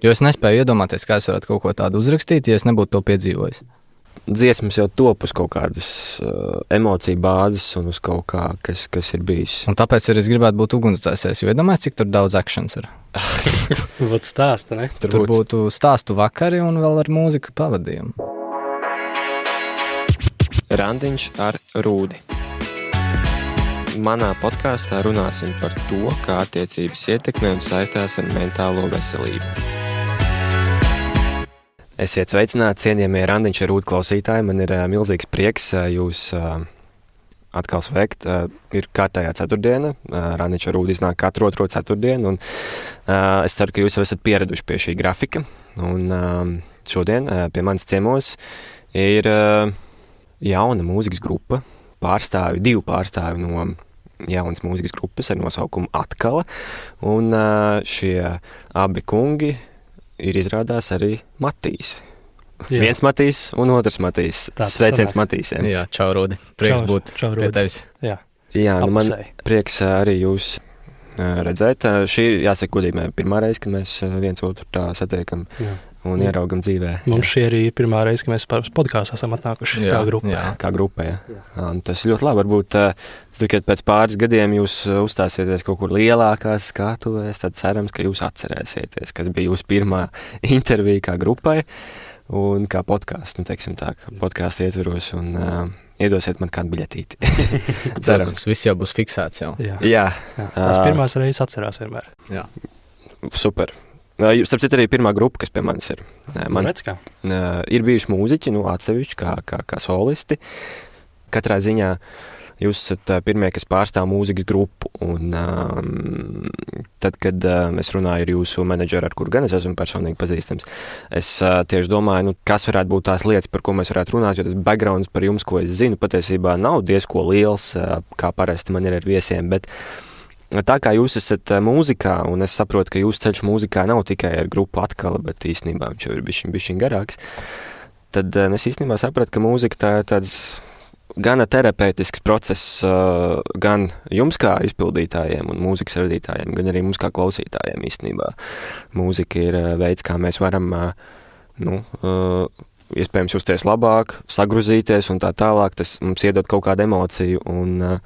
Jo es nespēju iedomāties, kā es varētu kaut ko tādu uzrakstīt, ja es nebūtu to piedzīvojis. Dziesmas jau top uz kaut kādas emociju bāzes un uz kaut kā, kas ir bijis. Un tāpēc arī es gribētu būt ugunsdzēsējs, jo iedomājies, cik tur daudz akcents ir. Būtu stāsta, ne? Tur būtu stāstu vakari un vēl ar mūziku pavadījumu. Randiņš ar Rūdi. Manā podkāstā runāsim par to, kā attiecības ietekmē un saistās ar mentālo veselību. Esiet sveicināti, cienījamie Randiņš ar Rūdi klausītāji. Man ir milzīgs prieks jūs atkal sveikt. Ir kārtējā ceturtdiena. Randiņš ar Rūdi iznāk katru otro ceturtdienu. Un, es ceru, ka jūs jau esat pieraduši pie šī grafika. Un šodien pie manis ciemos ir jauna mūzikas grupa. Divi pārstāvi no jaunas mūzikas grupas ar nosaukumu Atkala. Un šie abi kungi ir izrādās arī Matīs. Jā. Viens Matīs un otrs Matīs. Sveiciens Matīsiem. Jā, čau, Rūdi. Prieks būt pie tevis. Jā, man prieks arī jūs redzēt. Šī ir, jāsaka godīgi, pirmā reize, kad mēs viens otru tā satiekam un ieraugam dzīvē. Mums šī arī pirmā reize, kad mēs podkāstā esam atnākuši kā grupa. Kā grupa, jā. Un tas ļoti labi. Varbūt tikai pēc pāris gadiem jūs uzstāsieties kaut kur lielākās skatuvēs, tad cerams, ka jūs atcerēsieties, kas bija jūsu pirmā intervija kā grupai un kā podkāsts, teiksim tā, podkāstu ietveros un iedosiet man kādu biļetīti. Cerams, viss jau būs fiksēts jau. Jā. Tās pirmās reizes atcerās vienmēr. Jā. Super. Starp citu arī pirmā grupa, kas pie manis ir. Ir bijuši mūziķi, atsevišķi kā solisti. Katrā ziņā jūs esat pirmie, kas pārstāv mūzikas grupu. Un tad, kad es runāju ar jūsu menedžeru, ar kuru gan es esmu personīgi pazīstams, es tieši domāju, kas varētu būt tās lietas, par ko mēs varētu runāt, jo tas backgrounds par jums, ko es zinu, patiesībā nav diezko liels, kā parasti man ir ar viesiem, bet tā kā jūs esat mūzikā, un es saprotu, ka jūsu ceļš mūzikā nav tikai ar grupu Atkala, bet īstenībā viņš jau ir bišķiņ garāks, tad es īstenībā sapratu, ka mūzika tā ir tāds gana terapeitisks process gan jums kā izpildītājiem un mūzikas radītājiem, gan arī mums kā klausītājiem īstenībā. Mūzika ir veids, kā mēs varam, iespējams justies labāk, sagruzīties un tā tālāk. Tas mums iedod kaut kādu emociju un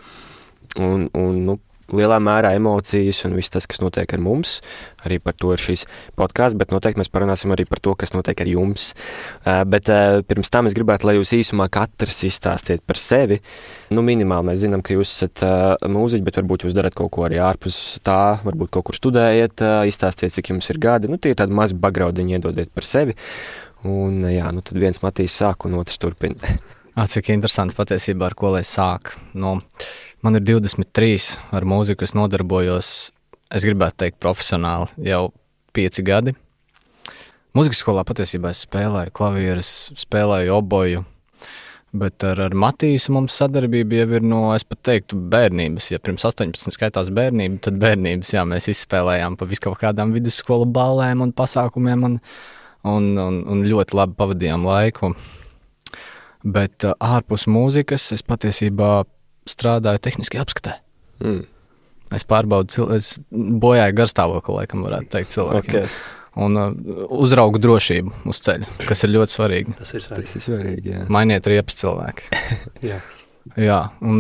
lielā mērā emocijas un viss tas, kas notiek ar mums. Arī par to ir šīs podkāsts, bet noteikti mēs parunāsim arī par to, kas notiek ar jums. Bet pirms tam es gribētu, lai jūs īsumā katrs izstāstiet par sevi. Minimāli mēs zinām, ka jūs esat mūziķi, bet varbūt jūs darat kaut ko arī ārpus tā, varbūt kaut kur studējat, izstāstiet, cik jums ir gadi. Tie ir tādi mazi backgroundiņi, iedodiet par sevi. Un tad viens Matīs sāk un otrs turpina. Cik interesanti patiesībā, ar ko lai sāk. Man ir 23, ar mūziku es nodarbojos, es gribētu teikt profesionāli, jau 5 gadi. Mūzikas skolā patiesībā es spēlēju klavieres, spēlēju oboju, bet ar Matīsu mums sadarbība jau ir es pat teiktu bērnības. Ja pirms 18 skaitās bērnība, tad bērnības, mēs izspēlējām pa viskaut kādām vidusskolu ballēm un pasākumiem un ļoti labi pavadījām laiku. Bet ārpus mūzikas es patiesībā strādāju tehniski apskatē. Es pārbaudu, es bojāju garstāvokli, laikam varētu teikt cilvēkiem. Okay. Un uzraugu drošību uz ceļa, kas ir ļoti svarīgi. Tas ir svarīgi, jā. Mainiet riepas cilvēki. Jā, un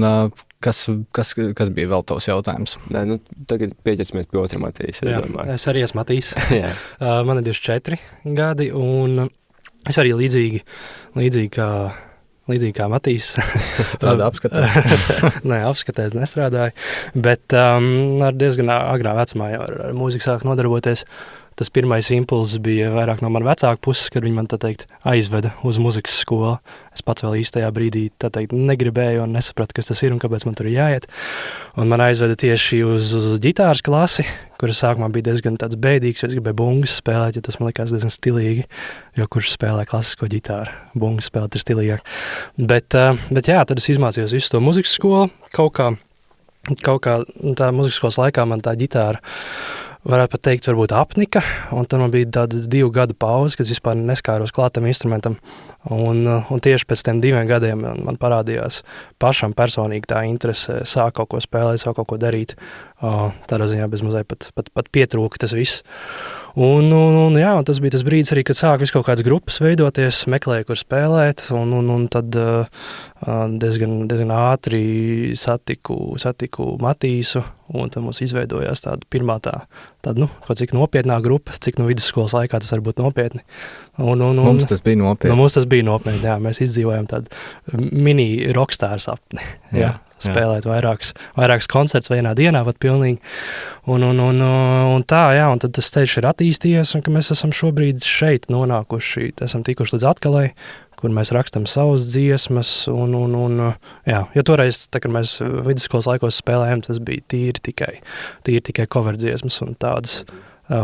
kas bija vēl tavs jautājums? Tagad pieķersimies pie otra Matīs. Es arī esmu Matīs. Man ir 24 gadi, un es arī līdzīgi kā Matīs. Strādā apskatē? Nē, apskatē es nestrādāju, bet ar diezgan agrā vecumā jau ar mūziku sāku nodarboties. Tas pirmais impulss bija vairāk no man vecāku puses, kad viņi man, tā teikt, aizveda uz mūzikas skolu. Es pats vēl īstajā brīdī, tā teikt, negribēju un nesapratu, kas tas ir un kāpēc man tur ir jāiet. Un man aizveda tieši uz ģitāras klasi, kuras sākumā bija diezgan tāds bēdīgs, jo es gribēju bungas spēlēt, jo tas man likās diezgan stilīgi, jo kurš spēlē klasisko ģitāru, bungas spēlēt ir stilīgāk. Bet jā, tad es izmācījos visu to mūzikas skolu, kaut kā tā mūzikas skolas laikā man tā ģitāra varētu pat teikt, varbūt apnika, un tad man bija tāda 2 gadu pauze, kad es vispār neskāros klāt tam instrumentam, un tieši pēc tiem 2 gadiem man parādījās pašam personīgi tā interese sāk kaut ko spēlēt, sāk kaut ko darīt, Tādā ziņā bez mazliet pat pietrūka tas viss. Un tas bija tas brīdis arī, kad sāk visu kaut kādas grupas veidoties, meklēju, kur spēlēt, un tad diezgan ātri satiku Matīsu, un tad mums izveidojās tāda pirmā tāda, kaut cik nopietnā grupa, cik vidusskolas laikā tas var būt nopietni. Mums tas bija nopietni. Mums tas bija nopietni, jā, mēs izdzīvojam tādu mini rockstāru sapni, jā. Spēlēt vairākas koncerts vienā dienā, pat pilnīgi. Un tā, jā, un tad tas ceļš ir attīstījies, un ka mēs esam šobrīd šeit nonākuši, esam tikuši līdz Atkalai, kur mēs rakstam savas dziesmas, jā, jo toreiz, kad mēs vidusskolas laikos spēlējām, tas bija tīri tikai cover dziesmas un tādas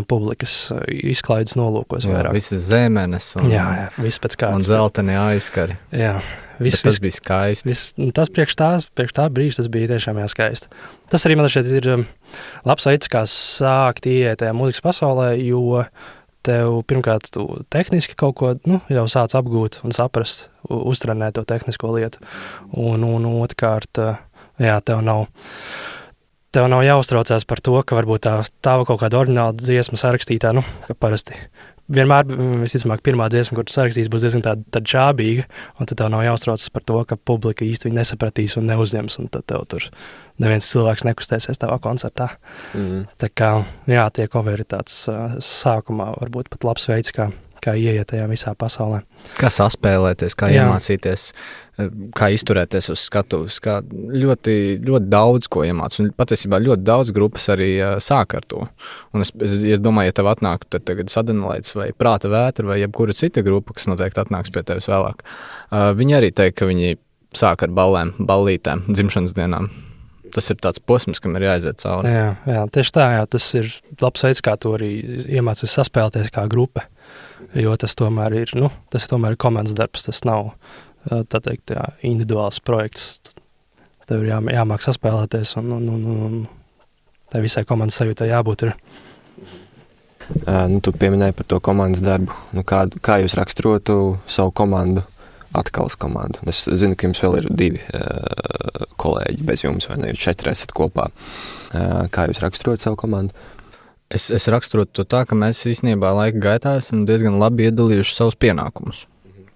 publikas izklaides nolūkos vairāk. Jā, visas zemenes un, viss pēc kāds. Un zeltenie aizskari. Jā. Tas bija skaisti. Tas priekš tā brīža tas bija tiešām skaisti. Tas arī man šeit ir labs veids, kā sākt ieiet tajā mūzikas pasaulē, jo tev pirmkārt tu tehniski kaut ko jau sāc apgūt un saprast, uztrenēt to tehnisko lietu. Un otrkārt, jā, tev nav jāuztraucās par to, ka varbūt tā kaut kāda oriģināla dziesma sarakstītā, ka parasti vienmēr, visticamāk, pirmā dziesma, kur tu sarakstīs, būs diezgan tāda čābīga, un tad tev nav jāuztraucas par to, ka publika īsti viņu nesapratīs un neuzņems, un tad tev tur neviens cilvēks nekustēsies tavā koncertā. Tā kā, jā, tie coveri tāds sākumā varbūt pat labs veids, kā ieiet tajā visā pasaulē. Kā saspēlēties, kā iemācīties, kā izturēties uz skatuves, kā ļoti, ļoti daudz ko iemāc. Un patiesībā ļoti daudz grupas arī sāk ar to. Un es domāju, ja tev atnāk tagad Sadenlaits vai Prāta vētra vai jebkura cita grupa, kas noteikti atnāks pie tevis vēlāk, viņi arī teikt, ka viņi sāk ar ballītēm, dzimšanas dienām. Tas ir tāds posms, kam ir jāaiziet cauri. Jā, tieši tā, jā, tas ir labs veids, kā to arī iemācīs saspēlēties kā grupa. Jo tas tomēr ir komandas darbs, tas nav, tā teikt, individuāls projekts. Tev ir jāmāk saspēlēties un tā visai komandas sajūtai jābūt ir. Tu pieminēji par to komandas darbu. Kā jūs raksturotu savu komandu, Atkalas komandu? Es zinu, ka jums vēl ir 2 kolēģi bez jums, vai ne? Jūs 4 esat kopā. Kā jūs raksturot savu komandu? Es raksturotu to tā, ka mēs īstenībā laika gaitā esam diezgan labi iedalījuši savus pienākumus.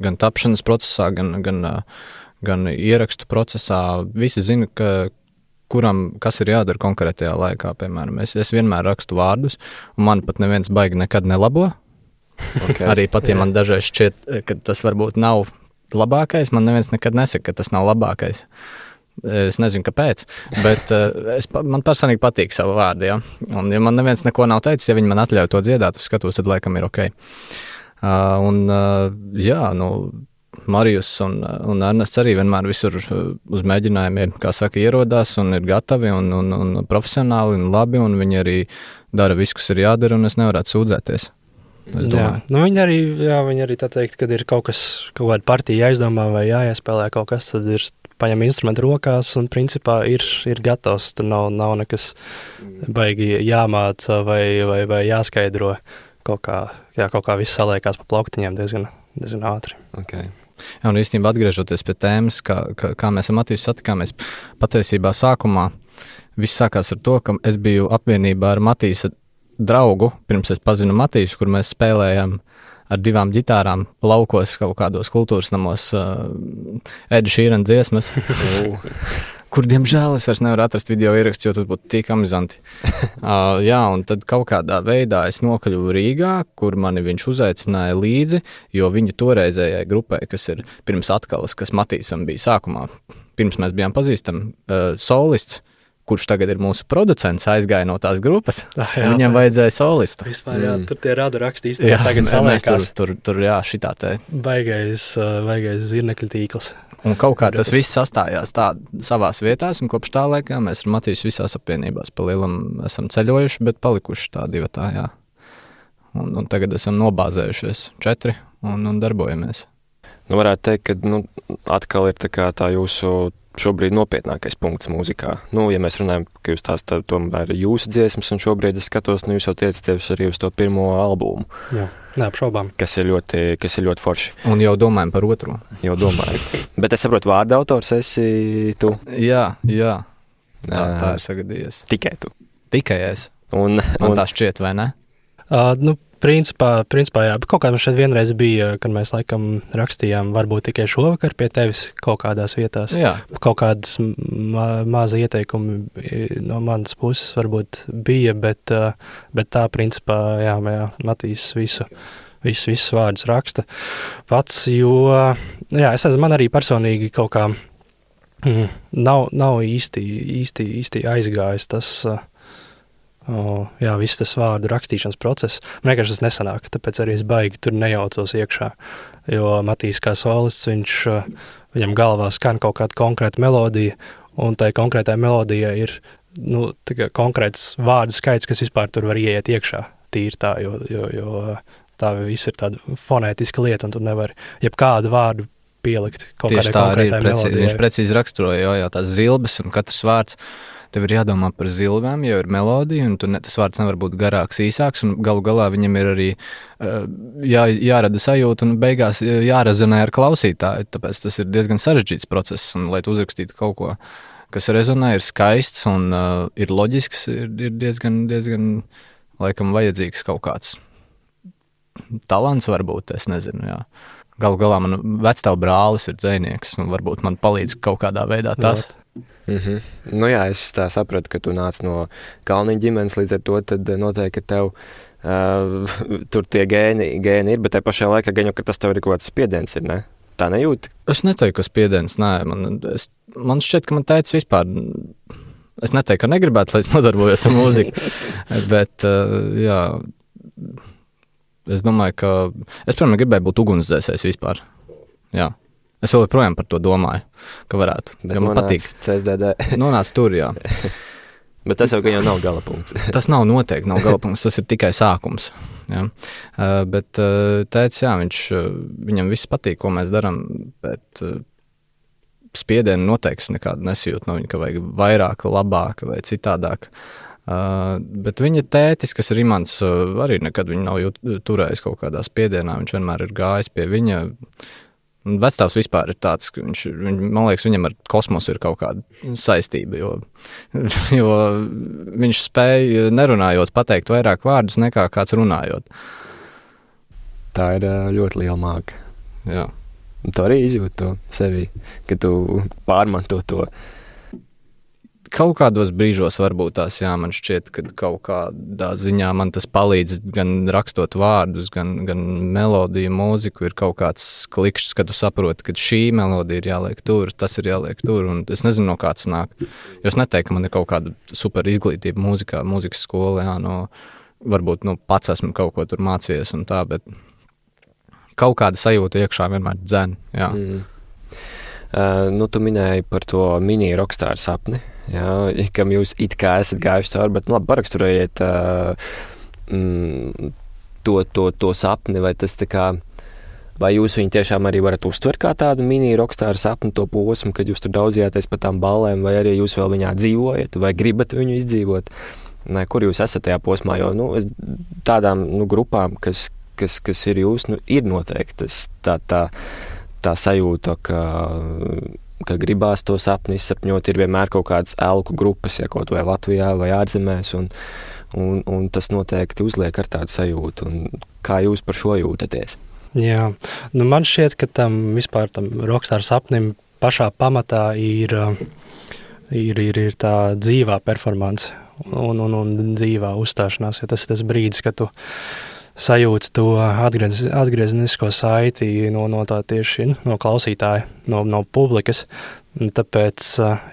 Gan tapšanas procesā, gan ierakstu procesā. Visi zina, kas ir jādara konkrētajā laikā, piemēram. Es vienmēr rakstu vārdus, un man pat neviens baigi nekad nelabo. Okay. Arī pat, ja man dažreiz šķiet, ka tas varbūt nav labākais, man neviens nekad nesaka, ka tas nav labākais. Es nezinu, kāpēc, bet man personīgi patīk savu vārdu, ja? Un ja man neviens neko nav teicis, ja viņi man atļauj to dziedāt uz skatuves, tad laikam ir ok. Marijus un Ernests arī vienmēr visur uz mēģinājumiem, kā saka, ierodās un ir gatavi un profesionāli un labi, un viņi arī dara visu, kas ir jādara, un es nevarētu sūdzēties. Viņi arī tā teikt, kad ir kaut kāda partija jāizdomā vai jāiespēlē kaut kas, tad ir paņem instrumentu rokās un principā ir gatavs. Tur nav nekas baigi jāmāca vai jāskaidro. Kaut kā viss saliekās pa plauktiņiem diezgan ātri. Okay. Jā, un īstenībā atgriežoties pie tēmas, kā mēs ar Matīsu satikāmies, patiesībā sākumā viss sākās ar to, ka es biju apvienībā ar Matīsa draugu, pirms es pazinu Matīsu, kur mēs spēlējam ar 2 ģitārām laukos kaut kādos kultūras namos Eda Šīrana dziesmas, kur, diemžēl, es vairs nevaru atrast video ierakstu, jo tas būtu tik amizanti. Jā, un tad kaut kādā veidā es nokļuvu Rīgā, kur mani viņš uzaicināja līdzi, jo viņu toreizējai grupai, kas ir pirms Atkalas, kas Matīsam bija sākumā, pirms mēs bijām pazīstami, solists, kurš tagad ir mūsu producents, aizgāja no tās grupas, viņam vajadzēja solistu. Vispār, tur tie rādu raksti īstenībā tagad saliekās. Tur, šitā te. Baigais zirnekļu tīkls. Un kaut kā tas viss sastājās tā savās vietās, un kopš tā laikā mēs ar Matīsu visās apvienībās pa lielam esam ceļojuši, bet palikuši tā 2, jā. Un tagad esam nobāzējušies 4 un darbojamies. Varētu teikt, ka atkal ir tā jūsu šobrīd nopietnākais punkts mūzikā. Ja mēs runājam, ka jūs tās tomēr jūsu dziesmas, un šobrīd es skatos, jūs jau tiecaties arī uz to pirmo albumu. Jā, neapšaubām. Kas ir ļoti forši. Un jau domājam par otro. Jau domāju. Bet es saprotu, vārda autors esi tu. Jā. Tā ir sagadījies. Tikai tu. Tikai es. Man tā šķiet, vai ne? Principā jā, bet kaut kā man šeit vienreiz bija, kad mēs laikam rakstījām varbūt tikai šovakar pie tevis kaut kādās vietās. Jā. Kaut kādas mazi ieteikumi no manas puses varbūt bija, bet tā principā, jā, Matīs visus vārdus raksta pats, jo, jā, man arī personīgi kaut kā nav īsti aizgājis tas, viss tas vārdu rakstīšanas process. Man vienkārši tas nesanāk, tāpēc arī es baigi tur nejaucos iekšā, jo Matīs kā solists, viņam galvā skan kaut kāda konkrēta melodija, un tai konkrētai melodijai ir konkrēts vārdu skaits, kas vispār tur var ieiet iekšā, tīri tā, jo tā viss ir tāda fonētiska lieta, un tu nevari jebkādu vārdu pielikt kaut kādai konkrētai melodijai. Viņš precīzi raksturoja, jo tās zilbes un katrs vārds, tev ir jādomā par zilvēm, jo ir melodija, un tas vārds nevar būt garāks, īsāks, un galu galā viņam ir arī jārada sajūta, un beigās jārezonē ar klausītāju, tāpēc tas ir diezgan sarežģīts process, un lai tu uzrakstītu kaut ko, kas rezonē, ir skaists un ir loģisks, ir diezgan laikam vajadzīgs kaut kāds talants varbūt, es nezinu, jā. Galu galā man vectāva brālis ir dzejnieks, un varbūt man palīdz kaut kādā veidā tas. Nu jā, es tā sapratu, ka tu nāc no Kalniņa ģimenes, līdz ar to tad noteikti, ka tev tur tie gēni ir, bet te pašā laikā gaņu, ka tas tev ir kaut kāds spiediens, ir, ne? Tā nejūti? Es neteiktu, ka spiediens, nē. Man šķiet, ka man teica vispār, es neteiktu, ka negribētu, lai es nodarbojos ar mūziku, bet jā, es domāju, ka es, protams, gribēju būt ugunsdzēsējs vispār, jā. Es vēl joprojām par to domāju, ka varētu. Bet man patīk. CSDD. Nonāc tur, jā. Bet tas jau nav galapunkts. Tas noteikti nav galapunkts, tas ir tikai sākums. Jā. Bet teica, jā, viņam viss patīk, ko mēs darām, bet spiedienu noteikti nekādu nesjūt no viņa, ka vajag vairāk, labāk vai citādāk. Bet viņa tētis, kas ir Imants, arī nekad viņa nav turējis kaut kādā spiedienā, viņš vienmēr ir gājis pie viņa. Vectāvs vispār ir tāds, ka man liekas, viņam ar kosmosu ir kaut kāda saistība, jo viņš spēja nerunājot pateikt vairāk vārdus nekā kāds runājot. Tā ir ļoti liela māka. Jā. Tu arī izjūti to sevi, ka tu pārmanto to. Kaut kādos brīžos varbūt tās, jā, man šķiet, ka kaut kādā ziņā man tas palīdz gan rakstot vārdus, gan melodiju, mūziku, ir kaut kāds klikšķis, kad tu saproti, ka šī melodija ir jāliek tur, tas ir jāliek tur, un es nezinu, no kāds nāk. Jo es neteiktu, ka man ir kaut kāda super izglītība mūzikā, mūzikas skola, jā, varbūt, pats esmu kaut ko tur mācījies un tā, bet kaut kāda sajūta iekšā vienmēr dzen, jā. Tu minēji par to mini rockstāru sapni, jā, kam jūs it kā esat gājuši cauri, bet labi, paraksturojiet to sapni, vai tas tā kā, vai jūs viņu tiešām arī varat uztvert kā tādu mini rockstāru sapni, to posmu, kad jūs tur daudzījāties pa tām ballēm, vai arī jūs vēl viņā dzīvojat, vai gribat viņu izdzīvot, kur jūs esat tajā posmā, jo tādām grupām, kas ir jūs, ir noteikti tā sajūta, ka gribās to sapni izsapņot, ir vienmēr kaut kādas elku grupas, ja kaut vai Latvijā vai ārzemēs, un tas noteikti uzliek ar tādu sajūtu. Un kā jūs par šo jūtaties? Jā, man šķiet, ka tam rockstar sapnim pašā pamatā ir tā dzīvā performance un dzīvā uzstāšanās, jo tas ir tas brīdis, kad tu sajūta to atgriezenisko saiti no tā tieši no klausītāja, no publikas. Tāpēc,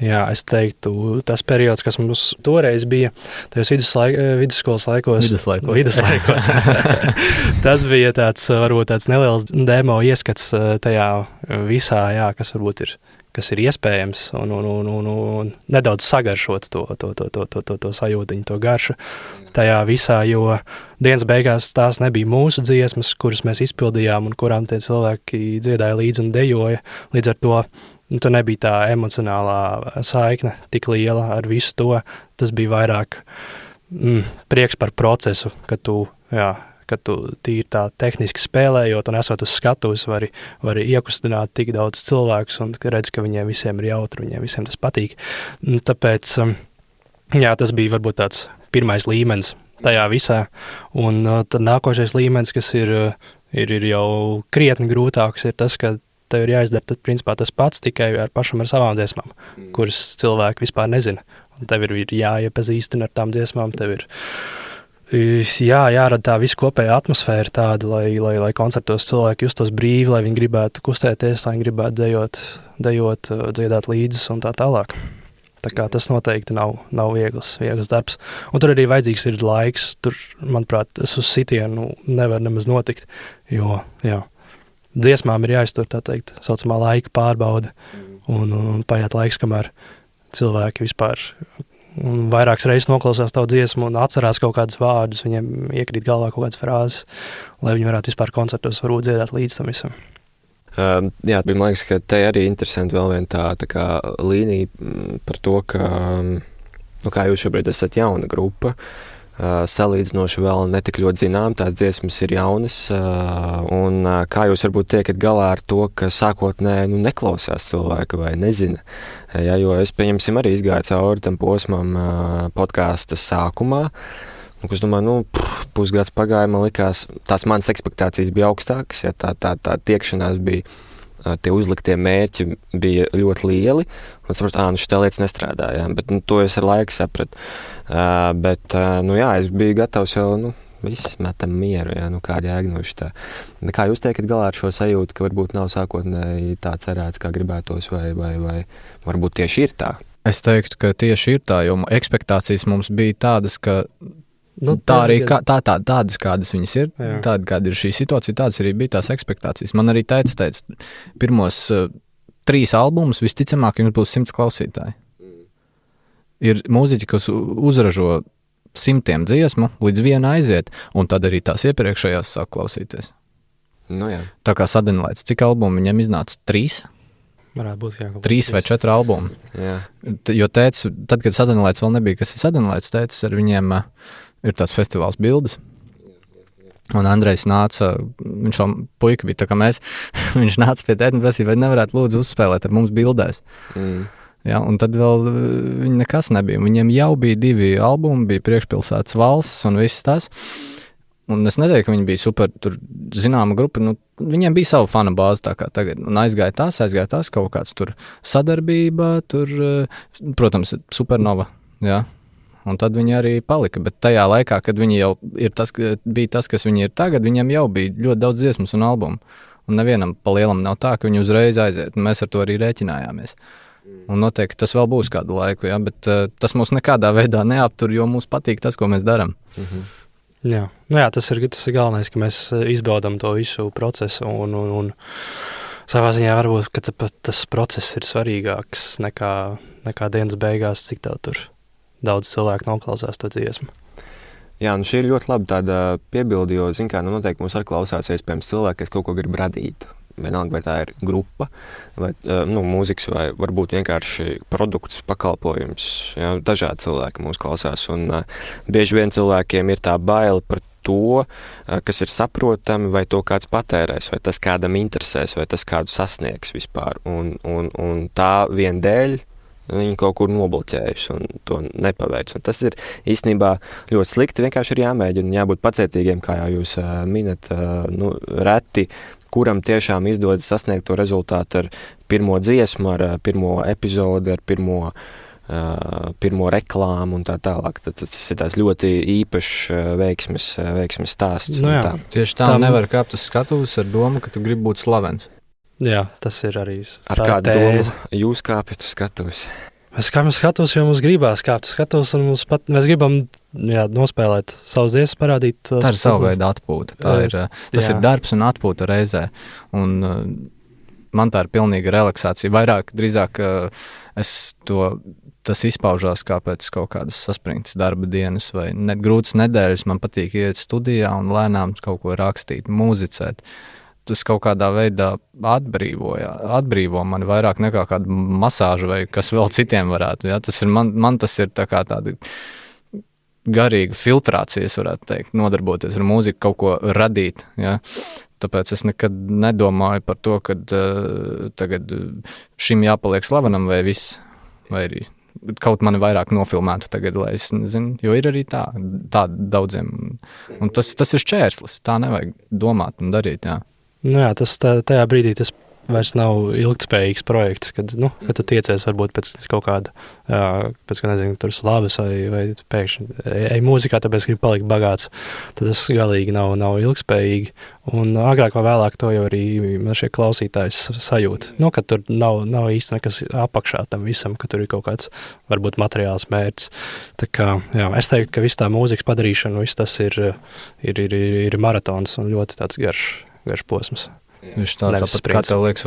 jā, es teiktu, tas periods, kas mums toreiz bija, tajos vidusskolas laikos. Viduslaikos. Tas bija varbūt tāds neliels demo ieskats tajā visā, jā, kas varbūt kas ir iespējams, un nedaudz sagaršot to sajūtiņu, to garšu tajā visā, jo dienas beigās tās nebija mūsu dziesmas, kuras mēs izpildījām un kurām tie cilvēki dziedāja līdzi un dejoja. Līdz ar to tur nebija tā emocionālā saikne tik liela ar visu to. Tas bija vairāk prieks par procesu, kad tu tīri tā tehniski spēlējot un esot uz skatuves, vari iekustināt tik daudz cilvēkus un redz, ka viņiem visiem ir jautri, viņiem visiem tas patīk. Tāpēc, Jā, tas bija varbūt tāds pirmais līmenis tajā visā, un tad nākošais līmenis, kas ir jau krietni grūtāks, ir tas, ka tev ir jāizdara tad, principā, tas pats tikai ar savām dziesmām, kuras cilvēki vispār nezina. Un tev ir jāiepazīstina ar tām dziesmām, tev ir jārada tā visu kopējā atmosfēra tāda, lai koncertos cilvēki justos brīvi, lai viņi gribētu kustēties, lai viņi gribētu dejot, dziedāt līdzes un tā tālāk. Tā kā tas noteikti nav viegls darbs. Un tur arī vajadzīgs ir laiks. Tur, manuprāt, es uz sitienu nevar nemaz notikt, jo, dziesmām ir jāiztur, tā teikt, saucamā laika pārbaude. Un paiet laiks, kamēr cilvēki vispār vairākas reizes noklausās tavu dziesmu un atcerās kaut kādus vārdus, viņiem iekrīt galvā kaut kādas frāzes, lai viņi varētu vispār koncertos varbūt dziedāt līdz tam visam. Jā, man liekas, ka te arī interesanti vēl viena tā kā līnija par to, ka, kā jūs šobrīd esat jauna grupa, salīdzinoši vēl netik ļoti zinām, tās dziesmas ir jaunas, un kā jūs varbūt tiekat galā ar to, ka sākotnēji neklausās cilvēku vai nezina. Ja, jo es, pieņemsim, arī izgāju cauri tam posmam podkāsta sākumā, un, es domāju, pusgads pagāja, man likās, tās manas ekspektācijas bija augstākas, ja tā tiekšanās bija, tie uzliktie mērķi bija ļoti lieli, un es sapratu, šitā lietas nestrādā, ja, bet to es ar laiku sapratu. Bet, es biju gatavs jau, viss metam mieru, ja, kāda jēga no šitā. Kā jūs tiekat galā ar šo sajūtu, ka varbūt nav sākotnēji tā cerēts, kā gribētos, vai varbūt tieši ir tā? Es teiktu, ka tieši ir tā, jo ekspektācijas mums bija tādas, ka tādas, kādas viņas ir, tāda, kāda ir šī situācija, tādas arī bija tās ekspektācijas. Man arī teica, pirmos 3 albumus visticamāk jums būs 100 klausītāji. Ir mūziķi, kas uzražo 100 dziesmu, līdz viena aiziet, un tad arī tās iepriekšējās sāk klausīties. Jā. Tā kā Suddenlights, cik albumu viņam iznāca? 3? Varētu būt, 3 vai 4 albumi. Jā. Jo tēcis, tad, kad Suddenlights vēl nebija, kas ir Suddenlights, tēcis ar viņiem ir tāds festivāls Bildes. Un Andrejs nāca, viņš jau puika bija, tā kā mēs, viņš nāca pie tēta un prasīja, vai nevarētu lūdzu uzspēlēt ar mums bildēs. Ja, un tad vēl viņi nekas nebija. Viņiem jau bija 2 albumi, bija Priekšpilsētas valsts un viss tas. Un es neteiktu, ka viņi bija super, tur zināma grupa, viņiem bija sava fana bāze tā kā tagad. Un aizgāja tās kaut kāds tur sadarbība, tur, protams, Supernova, jā. Un tad viņi arī palika, bet tajā laikā, kad viņi jau bija tas, kas viņi ir tagad, viņiem jau bija ļoti daudz dziesmas un albumu. Un nevienam pa lielam nav tā, ka viņi uzreiz aiziet, un mēs ar to arī rēķinājāmies. Un noteikti tas vēl būs kādu laiku, ja, bet tas mūs nekādā veidā neaptur, jo mums patīk tas, ko mēs darām. Jā, tas ir galvenais, ka mēs izbaudam to visu procesu un savā ziņā varbūt, ka tas process ir svarīgāks nekā dienas beigās, cik tev tur daudz cilvēku noklausās to dziesmu. Jā, šī ir ļoti laba tāda piebilde, jo, noteikti mums arī klausās iespējams cilvēki, kas kaut ko grib radīt. Vienalga, vai tā ir grupa, vai mūzikas, vai varbūt vienkārši produkts, pakalpojums. Jā, dažādi cilvēki mūs klausās, un bieži vien cilvēkiem ir tā baila par to, kas ir saprotami, vai to kāds patērēs, vai tas kādam interesēs, vai tas kādu sasniegs vispār. Un tā vien dēļ viņi kaut kur nobloķējuši un to nepaveic. Un tas ir īstenībā ļoti slikti, vienkārši ir jāmēģina, jābūt pacietīgiem, kā jau jūs minat, reti, kuram tiešām izdodas sasniegt to rezultātu ar pirmo dziesmu, ar pirmo epizodi, ar pirmo reklāmu un tā tālāk. Tas ir tās ļoti īpašs veiksmes stāsts. Tieši tā nevar kāpt uz skatuves ar domu, ka tu gribi būt slavens. Jā, tas ir arī ar kādu domu jūs kāpjat uz skatuves? Mēs kāpjam uz skatuves, jo mums gribās kāpt uz skatuves, un mēs gribam nospēlēt savas dziesmas, parādīt. Tā ir sava veida atpūta. Tas ir darbs un atpūta reizē. Un man tā ir pilnīga relaksācija. Drīzāk tas izpaužās kā pēc kaut kādas saspringtas darba dienas vai grūtas nedēļas. Man patīk iet studijā un lēnām kaut ko rakstīt, muzicēt. Tas kaut kādā veidā atbrīvo mani vairāk nekā kāda masāža vai kas vēl citiem varētu. Ja? Tas ir, man tas ir tā kā tāda garīga filtrācija, es varētu teikt, nodarboties ar mūziku, kaut ko radīt. Ja? Tāpēc es nekad nedomāju par to, ka tagad šim jāpaliek slavenam vai viss, vai arī kaut mani vairāk nofilmētu tagad, lai es nezinu, jo ir arī tā daudziem. Un tas ir šķērslis, tā nevajag domāt un darīt, jā. Nu jā, tajā brīdī tas vairs nav ilgtspējīgs projekts, kad tu tiecies varbūt pēc kaut kāda, pēc, ka nezinu, tur slavas vai pēkšņi mūzikā, tāpēc gribu palikt bagāts, tad tas galīgi nav ilgtspējīgi. Un agrāk vai vēlāk to jau arī man šie klausītājs sajūt. Ka tur nav īsti nekas apakšā tam visam, ka tur ir kaut kāds, varbūt, materiāls mērķis. Tā kā, jā, es teiktu, ka viss tā mūzikas padarīšana, viss tas ir maratons un ļoti tāds garš posms. Viņš tāpat kā tev liekas,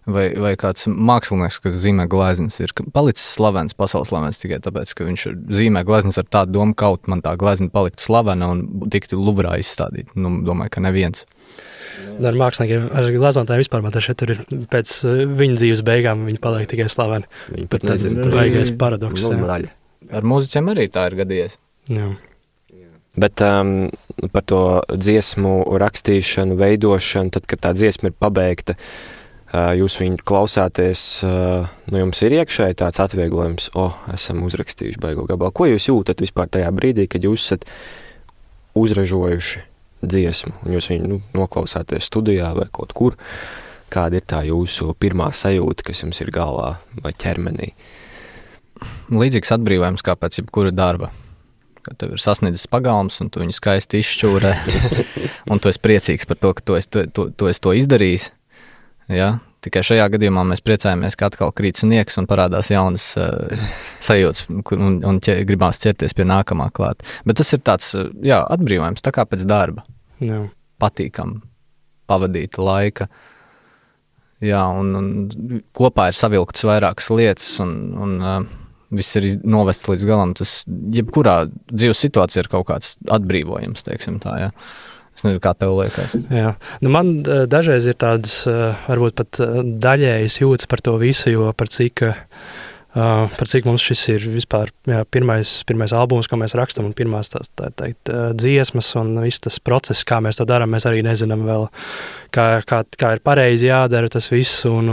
vai kāds mākslinieks, kas zīmē gleznas, ir palicis slavens, pasaules slavens tikai tāpēc, ka viņš zīmē gleznas ar tādu domu, kaut man tā glezna paliktu slavena un tiktu Luvrā izstādīt. Domāju, ka neviens. Ar māksliniekiem, ar gleznotāju vispār man šeit tur ir pēc viņa dzīves beigām, viņi paliek tikai slaveni. Viņi pat nezinu. Baigais paradoks. Ar mūziķiem arī tā ir gadījies. Jā. Bet par to dziesmu rakstīšanu, veidošanu, tad, kad tā dziesma ir pabeigta, jūs viņu klausāties, jums ir iekšēji tāds atvieglojums, esam uzrakstījuši baigo gabalu. Ko jūs jūtat vispār tajā brīdī, kad jūs esat uzražojuši dziesmu, un jūs viņu noklausāties studijā vai kaut kur? Kāda ir tā jūsu pirmā sajūta, kas jums ir galvā vai ķermenī? Līdzīgs atbrīvojums kā pēc jebkura darba. Kad tev ir sasniedzis pagalms, un tu viņu skaisti izšķūrē, un tu esi priecīgs par to, ka tu esi to izdarījis. Ja? Tikai šajā gadījumā mēs priecājamies, ka atkal krīt sniegs un parādās jaunas sajūtas, un gribās ķerties pie nākamā klāt. Bet tas ir tāds, atbrīvojums, tā kā pēc darba. Jā. Patīkam pavadīt laika. Jā, un kopā ir savilktas vairākas lietas, un viss ir novests līdz galam. Tas jebkurā dzīves situācijā ir kaut kāds atbrīvojums, teiksim tā, jā. Es nezinu, kā tev liekas. Jā. Man dažreiz ir tādas, varbūt pat daļējas jūtas par to visu, jo par cik mums šis ir vispār pirmais albums, ko mēs rakstam, un pirmās tā teikt dziesmas, un viss tas process, kā mēs to darām, mēs arī nezinām vēl, kā ir pareizi jādara tas viss, un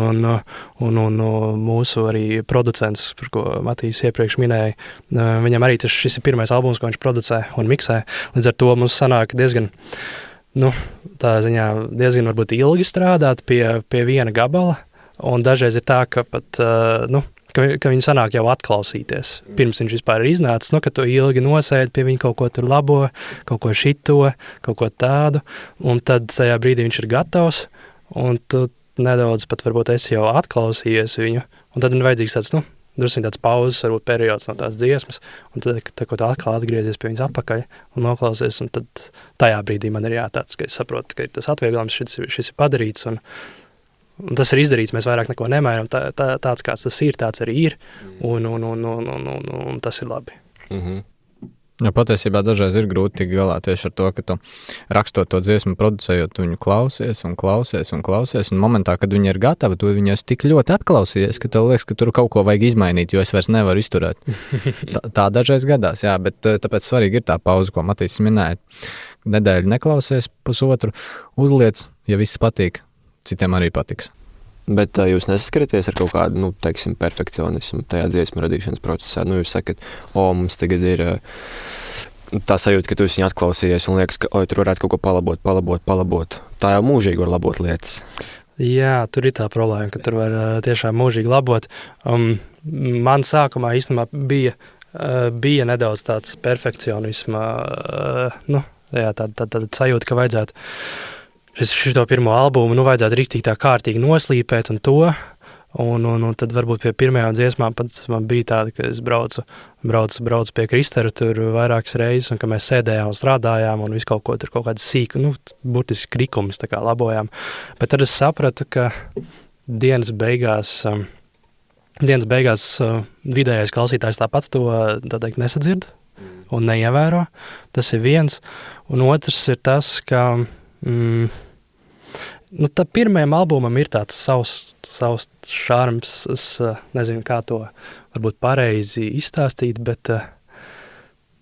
mūsu arī producents, par ko Matīs iepriekš minēja, viņam arī šis ir pirmais albums, ko viņš producē un miksē, līdz ar to mums sanāk diezgan, tā ziņā diezgan varbūt ilgi strādāt pie viena gabala, un dažreiz ir tā, ka pat, ka viņi sanāk jau atklausīties. Pirms viņš vispār ir iznācis, ka tu ilgi nosēdi pie viņa kaut ko tur labo, kaut ko šito, kaut ko tādu, un tad tajā brīdī viņš ir gatavs, un tu nedaudz pat varbūt esi jau atklausījies viņu, un tad ir vajadzīgs tāds, drusku tāds pauzes, varbūt periods no tās dziesmas, un tad, ko tu atkal atgriezies pie viņas apakaļ un noklausies, un tad tajā brīdī man ir tāds, ka es saprotu, ka tas atvieglojums šis ir padarīts, un tas ir izdarīts, mēs vairāk neko nemainām, tāds kāds tas ir, tāds arī ir, un tas ir labi. Mhm. Ja patiesībā dažreiz ir grūti tikt galā tieši ar to, ka tu rakstot to dziesmu, producējot, tu viņu klausies, un momentā, kad viņa ir gatava, tu viņu esi tik ļoti atklausījies, ka tev liekas, ka tur kaut ko vajag izmainīt, jo es vairs nevaru izturēt. Tā dažreiz gadās, jā, bet tāpēc svarīgi ir tā pauze, ko Matīs minēja. Nedēļu neklausies, pusotru, uzliec, ja viss patīk. Citiem arī patiks. Bet jūs nesaskaraties ar kaut kādu, teiksim, perfekcionismu tajā dziesmu radīšanas procesā? Jūs sakat, mums tagad ir tā sajūta, ka tu esi viņu atklausījies un liekas, ka tur varētu kaut ko palabot. Tā jau mūžīgi var labot lietas. Jā, tur ir tā problēma, ka tur var tiešām mūžīgi labot. Man sākumā īstenībā bija nedaudz tāds perfekcionisma, tāda sajūta, ka vajadzētu šito pirmo albumu, vajadzētu riktīgi tā kārtīgi noslīpēt un to, un tad varbūt pie pirmajām dziesmām pats man bija tāda, ka es braucu pie Kristera tur vairākas reizes, un ka mēs sēdējām un strādājām, un visu kaut ko tur kaut kādu sīku, burtiski krikumus tā kā labojām. Bet tad es sapratu, ka dienas beigās vidējais klausītājs tāpat to, tā teikt, nesadzird un neievēro. Tas ir viens. Un otrs ir tas, ka tā pirmajam albumam ir tāds savs šarms, es nezinu, kā to varbūt pareizi izstāstīt, bet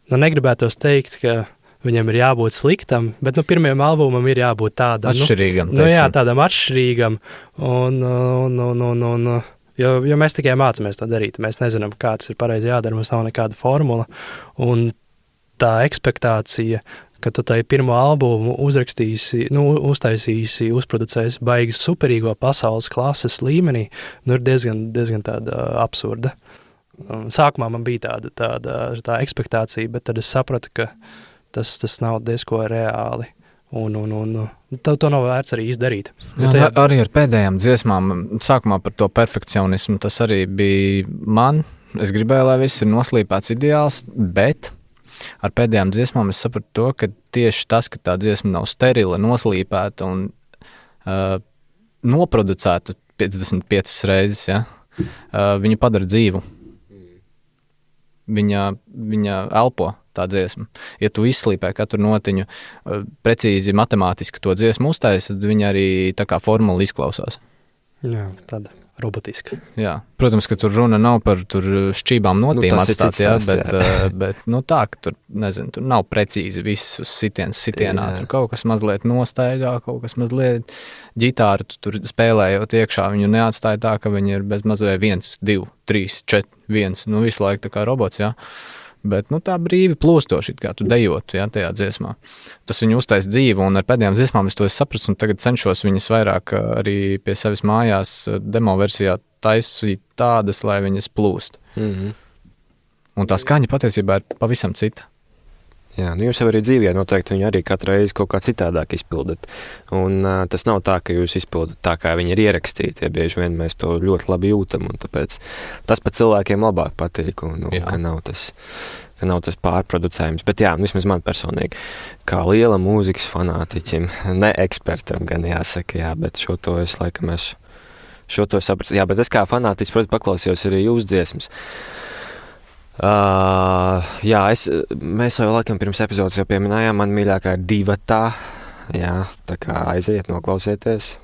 negribētos teikt, ka viņam ir jābūt sliktam, bet pirmajam albumam ir jābūt tādam atšķirīgam, tādam atšķirīgam, un Jo mēs tikai mācāmies to darīt. Mēs nezinām, kā tas ir pareizi jādara, mums nav nekāda formula. Un tā ekspektācija, ka tu tai pirmo albumu uzrakstīsi, uztaisīsi, uzproducēsi baigi superīgo pasaules klases līmenī, ir diezgan tāda absurda. Sākumā man bija tā ekspektācija, bet tad es sapratu, ka tas nav diezko reāli. Un to nav vērts arī izdarīt. Jā, arī ar pēdējām dziesmām, sākumā par to perfekcionismu, tas arī bija man. Es gribēju, lai viss ir noslīpēts ideāls, bet ar pēdējām dziesmām es sapratu to, ka tieši tas, ka tā dziesma nav sterila, noslīpēta un noproducēta 55 reizes, ja, viņa padara dzīvu. Viņa elpo tā dziesma. Ja tu izslīpē katru notiņu, precīzi matemātiski to dziesmu uztaisi, tad viņa arī tā kā formula izklausās. Jā, tāda robotiska. Jā, protams, ka tur runa nav par tur šķībām notīm atstāt, bet tā, ka tur nav precīzi viss uz sitienā, tur kaut kas mazliet nostaigā, kaut kas mazliet ģitāru, tur spēlējot iekšā, viņu neatstāja tā, ka viņi ir bez mazliet 1, 2, 3, 4, 1, visu laiku tā kā robots, jā. Bet tā brīvi plūstoši, kā tu dejotu, jā, tajā dziesmā. Tas viņu uztais dzīvu, un ar pēdējām dziesmām es to sapratu, un tagad cenšos viņas vairāk arī pie sevis mājās demo versijā taisīt tādas, lai viņas plūst. Mm-hmm. Un tā skaņa patiesībā ir pavisam cita. Jā, jūs jau arī dzīvē noteikti viņu arī katru reizi kaut kā citādāk izpildat. Un tas nav tā, ka jūs izpildat tā, kā viņi ir ierakstīti. Ja bieži vien mēs to ļoti labi jūtam, un tāpēc tas pat cilvēkiem labāk patīk, un ka nav tas pārproducējums. Bet jā, vismaz man personīgi, kā liela mūzikas fanātiķim, ne ekspertam gan jāsaka, jā, bet šo to sapratu. Jā, bet es kā fanātiķis, protams, paklausījos arī jūsu dziesmas. Jā, mēs jau laikam pirms epizodes jau pieminējām, man mīļākā ir Divatā, jā, tā kā aiziet, noklausieties,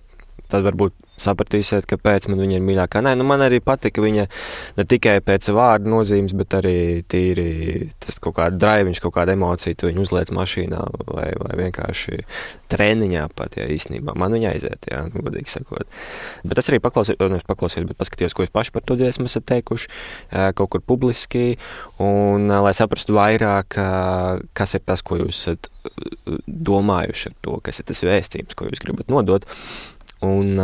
tad varbūt sapratīsiet, kāpēc man viņa ir mīļākā. Nē, man arī patika viņa ne tikai pēc vārdu nozīmes, bet arī tīri tas kaut kāda draiviņš, kaut kāda emocija, tu viņu uzliec mašīnā vai vienkārši treniņā pat, jā, īstenībā. Man viņa aiziet, jā, godīgi sakot. Bet es arī paklausījos, bet paskatījos, ko es paši par to dziesmu esat teikuši, kaut kur publiski, un lai saprastu vairāk, kas ir tas, ko jūs esat domājuši ar to, kas ir tas vēstījums, ko jūs gribat nodot. Un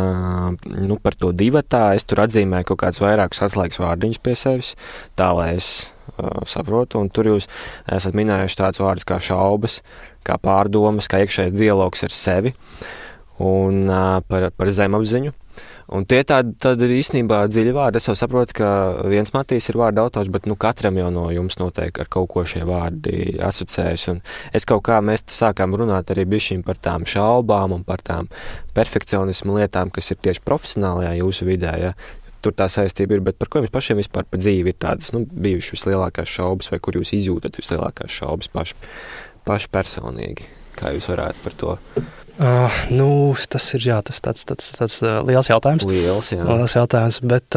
par to Divatā es tur atzīmēju kaut kādus vairākus atslēgas vārdiņus pie sevis, tā lai es saprotu, un tur jūs esat minējuši tāds vārdus kā šaubas, kā pārdomas, kā iekšējais dialogs ar sevi un par zemapziņu. Un tie tādi ir īstenībā dziļi vārdi. Es jau saprotu, ka viens Matīs ir vārda autors, bet katram jau no jums noteikti ar kaut ko šie vārdi asociējas. Un es kaut kā, mēs sākām runāt arī bišķiņ par tām šaubām un par tām perfekcionismu lietām, kas ir tieši profesionālajā jūsu vidē, ja. Tur tā saistība ir, bet par ko jums pašiem vispār pa dzīvi ir tādas, bijušas vislielākās šaubas, vai kur jūs izjūtat vislielākās šaubas paši personīgi? Kā jūs varētu par to? Tas ir, jā, tas tāds liels jautājums. Liels jautājums, bet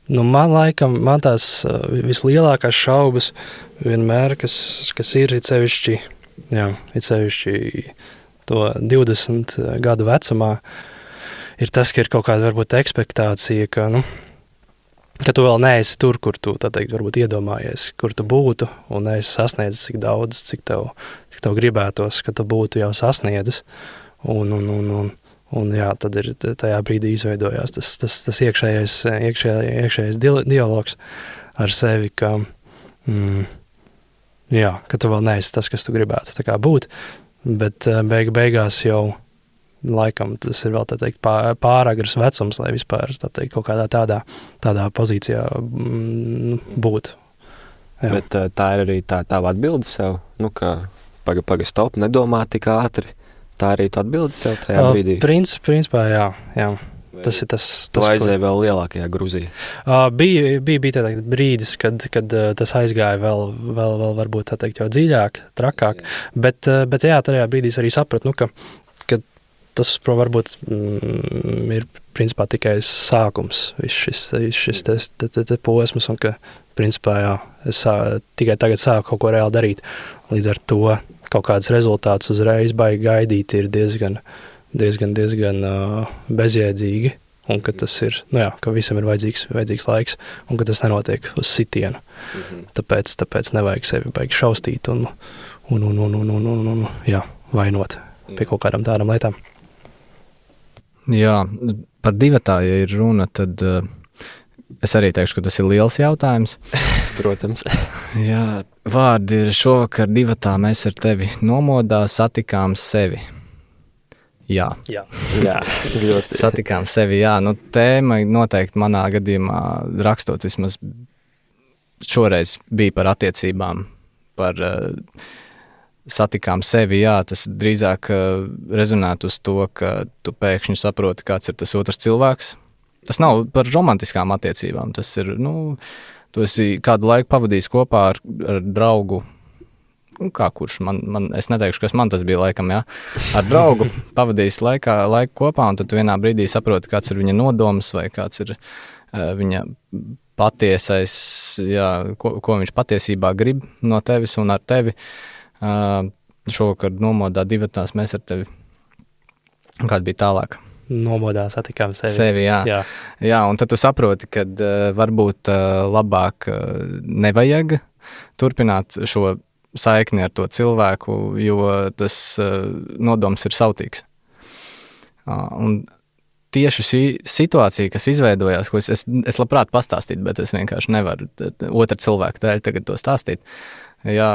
man tās vislielākās šaubas vienmēr, kas ir it sevišķi to 20 gadu vecumā, ir tas, ka ir kaut kāda varbūt ekspektācija, ka tu vēl neesi tur, kur tu, tā teikt, varbūt iedomājies, kur tu būtu, un neesi sasniedzis cik daudz, cik tev gribētos, ka tu būtu jau sasniedzis, un jā, tad ir tajā brīdī izveidojās tas iekšējais dialogs ar sevi, ka tu vēl neesi tas, kas tu gribētu tā kā būt, bet beigās jau laikam tas ir vēl, tā teikt, pāragrs vecums, lai vispār, tā teikt, kaut kādā tādā pozīcijā būtu. Jā. Bet tā ir arī tava atbilde sev, ka paga stop, nedomā tik ātri. Tā arī tu atbildi sev tajā brīdī? Principā, jā. Tas ir tas tu aizēji vēl lielākajā Gruzijā? Bija tā teikt brīdis, kad tas aizgāja vēl varbūt, tā teikt, jau dziļāk, trakāk, bet jā, tajā brīdī arī sapratu, ka tas varbūt ir principā tikai sākums, viss šis posms, un ka principā, jā, es tikai tagad sāku kaut ko reāli darīt. Līdz ar to kaut kāds rezultāts uzreiz baigi gaidīt ir diezgan bezjēdzīgi, un ka tas ir, ka visam ir vajadzīgs laiks, un ka tas nenotiek uz sitienu. Tāpēc nevajag sevi baigi šaustīt un vainot pie kaut kādām tādām lietām. Jā, par divatā, ja ir runa, tad es arī teikšu, ka tas ir liels jautājums. Protams. Jā, vārdi ir šovakar divatā mēs ar tevi nomodā satikām sevi. Jā, ļoti. Satikām sevi, jā. Nu, tēma noteikti manā gadījumā rakstot vismaz šoreiz bija par attiecībām, par satikām sevi, jā. Tas drīzāk rezonētu uz to, ka tu pēkšņi saproti, kāds ir tas otrs cilvēks. Tas nav par romantiskām attiecībām, tas ir, tu esi kādu laiku pavadījis kopā ar draugu, kā kurš, es neteikšu, kas man tas bija laikam, jā, ar draugu pavadījis laiku kopā, un tad vienā brīdī saproti, kāds ir viņa nodoms, vai kāds ir viņa patiesais, jā, ko viņš patiesībā grib no tevis un ar tevi. Šovakar nomodā divatās mēs ar tevi. Kāda bija tālāk? Nomodā satikām sevi. Sevi, jā. Jā, un tad tu saproti, kad varbūt labāk nevajag turpināt šo saikni ar to cilvēku, jo tas nodoms ir sautīgs. Un tieši šī situācija, kas izveidojās, ko es labprāt pastāstītu, bet es vienkārši nevaru otra cilvēka dēļ tagad to stāstīt. Jā,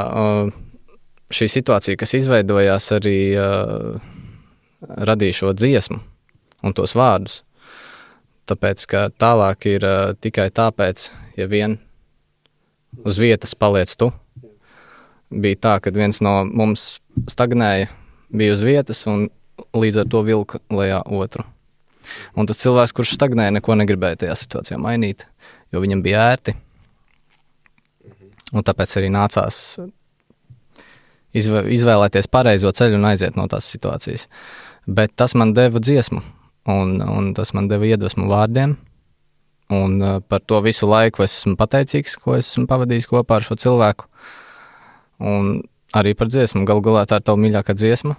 šī situācija, kas izveidojās, arī radīja šo dziesmu un tos vārdus. Tāpēc, ka tālāk ir tikai tāpēc, ja vien uz vietas paliec tu. Bija tā, kad viens no mums stagnēja, bija uz vietas un līdz ar to vilka lejā otru. Un tas cilvēks, kurš stagnēja, neko negribēja tajā situācijā mainīt, jo viņam bija ērti. Un tāpēc arī nācās izvēlēties pareizo ceļu un aiziet no tās situācijas. Bet tas man deva dziesmu, un tas man deva iedvesmu vārdiem. Un par to visu laiku es esmu pateicīgs, ko esmu pavadījis kopā ar šo cilvēku. Un arī par dziesmu. Galu galā tā ir tava mīļākā dziesma.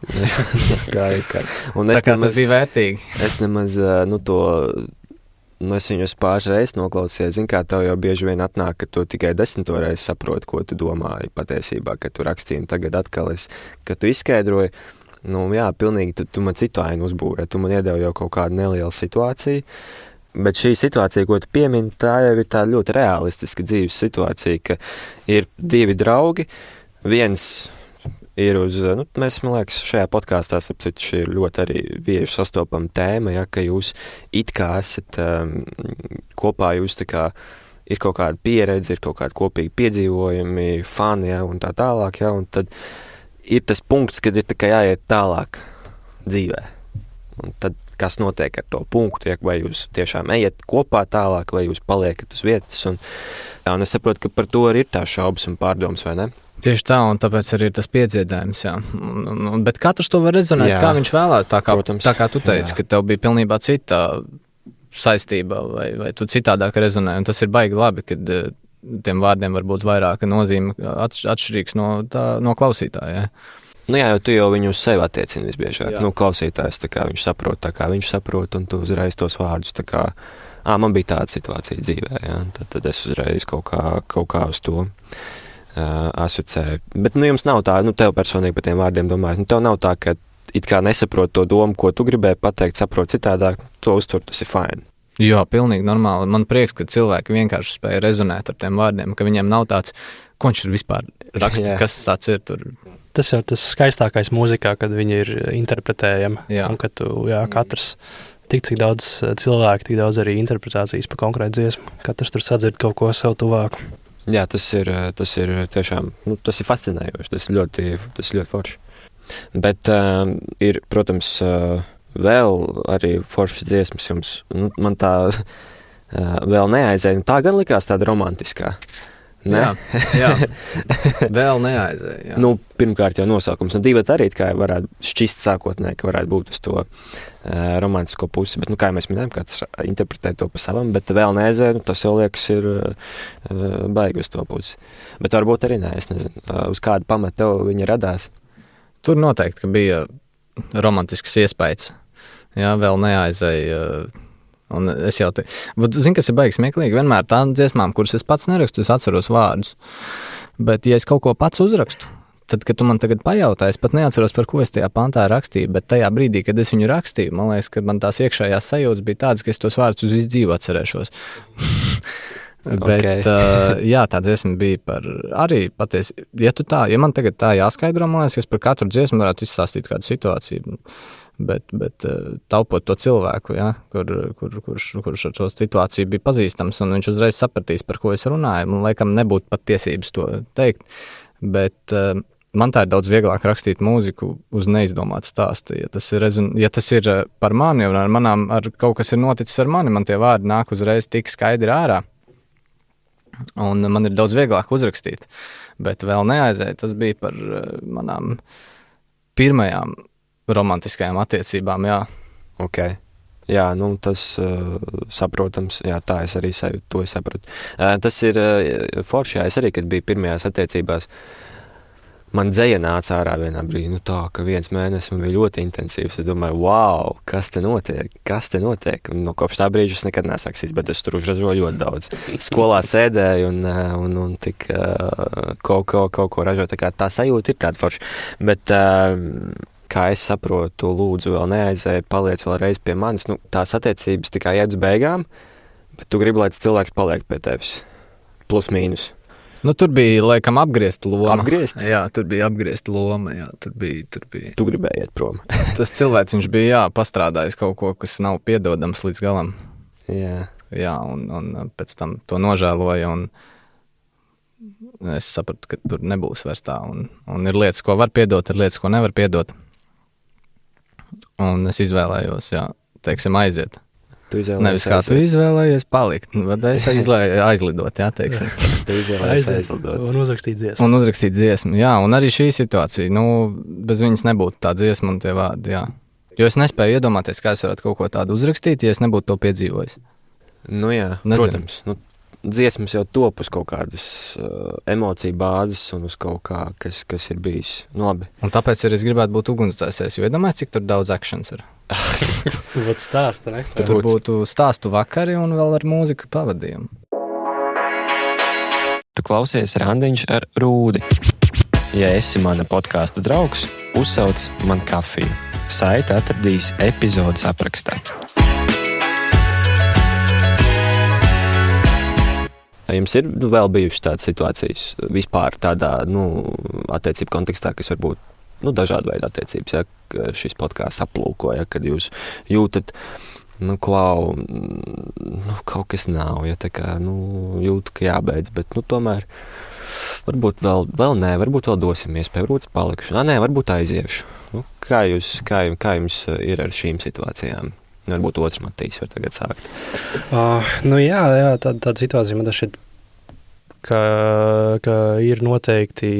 Un tā kā tas bija vērtīgi. Es nemaz, es viņu pāris reizes noklausīju. Zini, kā tev jau bieži vien atnāk, ka tu tikai 10. reizi saproti, ko tu domāji patiesībā, kad tu rakstīji, un tagad atkal kad tu izskaidroji, pilnīgi tu man citu ainu uzbūrē. Tu man iedevi jau kaut kādu nelielu situāciju. Bet šī situācija, ko tu piemini, tā jau ir tā ļoti realistiska dzīves situācija, ka ir divi draugi. Viens ir uz, mēs, man liekas, šajā podkāstā, starp citu, šī ir ļoti arī bieži sastopama tēma, ka jūs it kā esat kopā, jūs tā kā ir kaut kāda pieredze, ir kaut kādi kopīgi piedzīvojumi, fani, un tā tālāk, un tad ir tas punkts, kad ir tā kā jāiet tālāk dzīvē. Un tad kas notiek ar to punktu, vai jūs tiešām ejat kopā tālāk, vai jūs paliekat uz vietas, un es saprotu, ka par to arī ir tās šaubas un pārdomas, vai ne? Tieši tā, un tāpēc arī ir tas piedziedājums, jā. Bet katrs to var rezonēt, kā viņš vēlās, tā kā tu teici, ka tev bija pilnībā cita saistība, vai tu citādāk rezonē, un tas ir baigi labi, kad tiem vārdiem var būt vairāka nozīme atšķirīgs no klausītāja, jā. Jā, jo tu jau viņu uz sevi attiecini visbiežāk. Klausītājs, tā kā viņš saprot, tā kā viņš saprot, un tu uzreiz tos vārdus, tā kā, man bija tāda situācija dzīvē, jā, tad es uzreiz kaut kā uz to asociēju. Bet, jums nav tā, tev personīgi par tiem vārdiem domājot, tev nav tā, ka it kā nesaprot to domu, ko tu gribēji pateikt, saprot citādāk, to uztver, tas ir fine. Jā, pilnīgi normāli. Man prieks, ka cilvēki vienkārši spēja rezonēt ar tiem vārdiem, ka viņiem nav tāds, ko viņš ir vispār raksta, kas tāds ir tur. Tas jau tas skaistākais mūzikā, kad viņi ir interpretējami. Jā. Un kad katrs, cik daudz cilvēku, tik daudz arī interpretācijas par konkrētu dziesmu. Katrs tur sadzird kaut ko sev tuvāku. Jā, tas ir tiešām, tas ir fascinējoši, tas ir ļoti forši. Bet ir, protams, vēl arī foršas dziesmas jums, man tā vēl neaizēja, tā gan likās tāda romantiskā. Ne? Jā, vēl neaizēja. Jā. Pirmkārt jau nosaukums. Divat arī kā varētu šķist sākotnēji, ka varētu būt uz to romantisko pusi, bet, kā mēs minējām, kāds interpretē to pa savam, bet vēl neaizēja, tas jau liekas ir baigi uz to pusi. Bet varbūt arī nē, es nezinu, uz kādu pamatu tev viņa radās. Tur noteikti, ka bija romantisks iespējas. Jā, vēl neaizēja Un es jau zinu, kas ir baigi smieklīgi. Vienmēr tādām dziesmām, kuras es pats nerakstu, es atceros vārdus. Bet, ja es kaut ko pats uzrakstu, tad, kad tu man tagad pajautā, es pat neatceros, par ko es tajā pantā rakstīju. Bet tajā brīdī, kad es viņu rakstīju, man liekas, ka man tās iekšējās sajūtas bija tādas, ka es tos vārdus uz visu dzīvi atcerēšos. Bet, jā, tā dziesma bija par arī patiesi. Ja man tagad tā jāskaidro, man liekas, es par katru dziesmu varētu izstāstīt kādu situāciju. Bet taupot to cilvēku, ja, kurš ar šo situāciju bija pazīstams, un viņš uzreiz sapratīs, par ko es runāju. Man laikam nebūtu pat tiesības to teikt. Bet man tā ir daudz vieglāk rakstīt mūziku uz neizdomātu stāstu. Ja tas ir par mani, ar kaut kas ir noticis ar mani, man tie vārdi nāk uzreiz tik skaidri ārā. Un man ir daudz vieglāk uzrakstīt, bet vēl neaizēja. Tas bija par manām pirmajām romantiskajām attiecībām, jā. Ok. Jā, tas saprotams, jā, tā es arī sajūtu, to es sapratu. Tas ir forši, jā, es arī, kad biju pirmajās attiecībās, man dzeja nāca ārā vienā brīdī, ka 1 mēnesis man bija ļoti intensīvs. Es domāju, wow, kas te notiek? Kopš tā brīža es nekad neesmu rakstījis, bet es tur uzražoju ļoti daudz. Skolā sēdēju un tik kaut ko ražoju. Tā sajūta ir tāda forša. Bet, kā es saprotu, lūdzu, vēl neaizēju, paliec vēlreiz pie manis. Tās attiecības tikai iet uz beigām, bet tu gribi, lai tas cilvēks paliek pie tevis. Plus mīnus. Tur bija, laikam, apgriezta loma. Apgriezt? Jā, tur bija apgriezta loma, jā, tur bija. Tu gribēji iet prom. Tas cilvēks, viņš bija, pastrādājis kaut ko, kas nav piedodams līdz galam. Jā. Jā, un pēc tam to nožēloja, un es sapratu, ka tur nebūs vairs tā, un ir lietas, ko var piedot, ir lietas, ko nevar piedot. Un es izvēlējos, jā, aiziet. Nevis kā tu izvēlējies palikt, bet es izvēlējos aizlidot, jā, teiksim. Tu izvēlējies aizlidot. Un uzrakstīt dziesmu. Jā, un arī šī situācija, bez viņas nebūtu tā dziesma un tie vārdi, jā. Jo es nespēju iedomāties, kā es varētu kaut ko tādu uzrakstīt, ja es nebūtu to piedzīvojis. Jā, protams. Dziesmas jau top uz kaut kādas emociju bāzes un uz kaut kā, kas ir bijis. Labi. Un tāpēc arī es gribētu būt ugunsdzēsējs, jo iedomājies, cik tur daudz akcents ir. Būtu stāsta, ne? Tur būtu stāstu vakari un vēl ar mūziku pavadījumu. Tu klausies Randiņš ar Rūdi. Ja esi mana podkāstu draugs, uzsauc man kafiju. Saiti atradīs epizodes aprakstā. Jums ir vēl bijušas tādas situācijas vispār tādā attiecību kontekstā, kas var būt dažādu veidu attiecības, ja šis podkāsts aplūkoja, kad jūs jūtat, kaut kas nav, ja tā kā, jūtu, ka jābeidz, bet, tomēr varbūt vēl nē, varbūt vēl dosim iespēju, varbūt palikšu, nē, varbūt aiziešu. Kā jums ir ar šīm situācijām? Varbūt otrs Matīs var tagad sākt. Jā, tāda situācija man šķiet, ka ir noteikti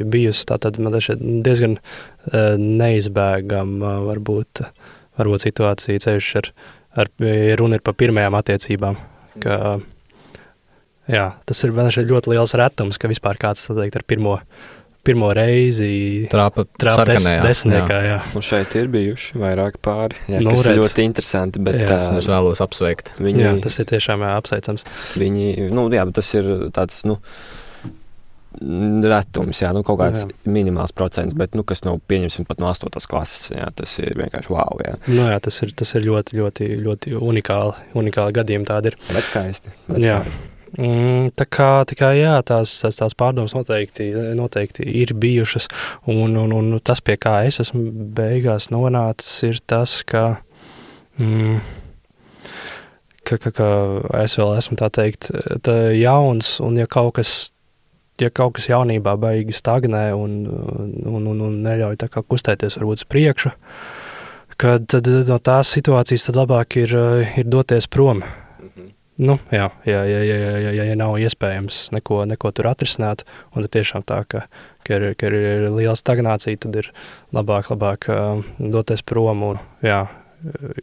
bijusi. Tātad man šķiet diezgan neizbēgama varbūt situācija ceļš runa ir par pirmajām attiecībām. Ka, jā, tas ir man šķiet ļoti liels retums, ka vispār kāds ar pirmo reizi trāpa desmitniekā, jā. Un šeit ir bijuši vairāk pāri, kas ir ļoti interesanti, bet es vēlos apsveikt. Jā, tas ir tiešām apsveicams. Bet tas ir tāds, retums, jā, kaut kāds minimāls procents, bet, kas nav pieņemsim pat no 8. klases, jā, tas ir vienkārši wow, jā. Jā, tas ir ļoti, ļoti, ļoti unikāli gadījumi tādi ir. Bet skaisti. Tā kā jā, tās pārdomas noteikti ir bijušas, un tas, pie kā es esmu beigās nonācis, ir tas, ka es vēl esmu tā teikt jauns, un ja kaut kas jaunībā baigi stagnē un neļauj tā kā kustēties varbūt uz priekšu, tad no tās situācijas tad labāk ir doties prom. Jā, ja nav iespējams neko tur atrisināt, un tad tiešām tā, ka ir liela stagnācija, tad ir labāk doties prom un,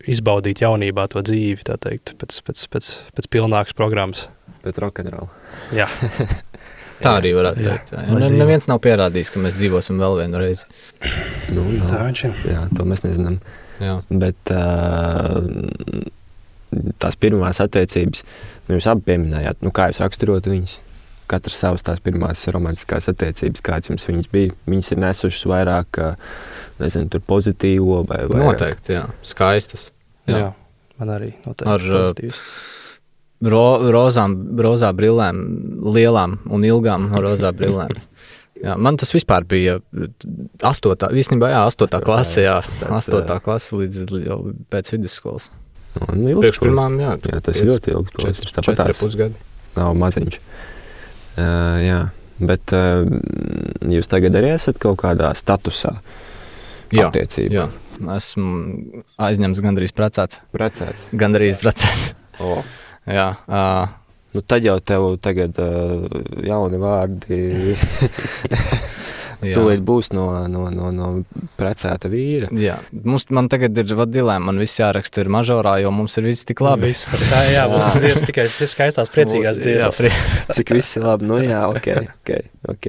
izbaudīt jaunībā to dzīvi, tā teikt, pēc pilnākas programmas. Pēc rock'n'roll. Jā. Tā arī varētu teikt. Neviens nav pierādījis, ka mēs dzīvosim vēl vienu reizi. Tā viņš ir. Jā, to mēs nezinām. Jā. Bet tās pirmās attiecības, jūs abi pieminējāt, kā jūs raksturotu viņas? Katrs savas tās pirmās romantiskās attiecības, kāds jums viņas bija, viņas ir nesušas vairāk, nezinu, tur pozitīvo vai vairāk? Noteikti, jā. Skaistas. Jā, man arī noteikti pozitīvs. Rozā brillēm, lielām un ilgām rozā brillēm. Jā, man tas vispār bija 8. klase, jā, 8. klase līdz jau pēc vidusskolas. Priekš pirmām, jā. Jā, tas ir ļoti ilgs. 4,5 gadi. Nav maziņš. Jā, bet jūs tagad arī esat kaut kādā statusā attiecībā? Jā, esmu aizņemts gandrīz precēts. Gandrīz precēts. Jā. Tad jau tev tagad jauni vārdi tūlīt būs no precēta vīra. Jā, man tagad ir dilēma, man viss jāraksta ir mažorā, jo mums ir viss tik labi. Jā, mums ir tikai skaistās, priecīgās dziesmas. Cik viss ir labi, ok.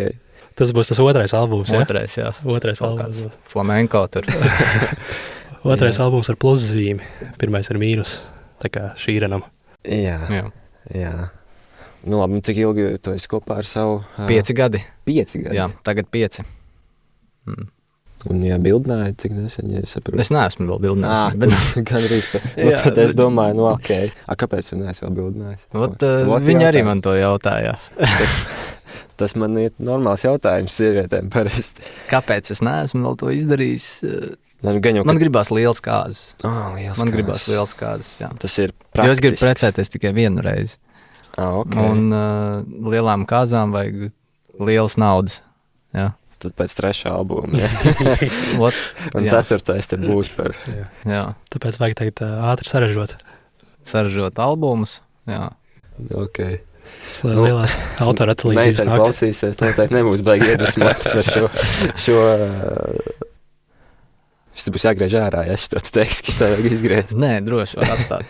Tas būs tas otrais albums, jā? Otrais albums. Flamenko tur. Otrais albums ar pluszīmi, pirmais ar mīnus, tā kā Šīrenam. Jā. Labi, cik ilgi tu esi kopā ar savu? 5 gadi. 5 gadi? Jā, tagad 5. Un bildināji, cik nesen, ja saprotu? Es neesmu vēl bildinājis. Gandrīz. Tad es domāju, ok. Kāpēc tu neesi vēl bildinājis? Viņi arī man to jautāja. Tas man ir normāls jautājums sievietēm parasti. Kāpēc es neesmu vēl to izdarījis? Man gribās liels kāzas. Gribās liels kāzas, jā. Tas ir praktisks. Jo es gribu precēties tikai vienu reizi. Okay. Un lielām kāzām vajag lielas naudas. Jā. Tad pēc 3. albuma, jā. Un 4. te būs par. Jā. Tāpēc vajag tagad ātri saražot. Saražot albumus, jā. Ok. Lielās autora atlīdzības nāk. Meiteni klausīsies, noteikti nebūs baigi iedvesmot par šo Šis būs jāgriež ārā, ja šito tu teiksi, ka tev vajag izgriezt. Nē, droši var atstāt.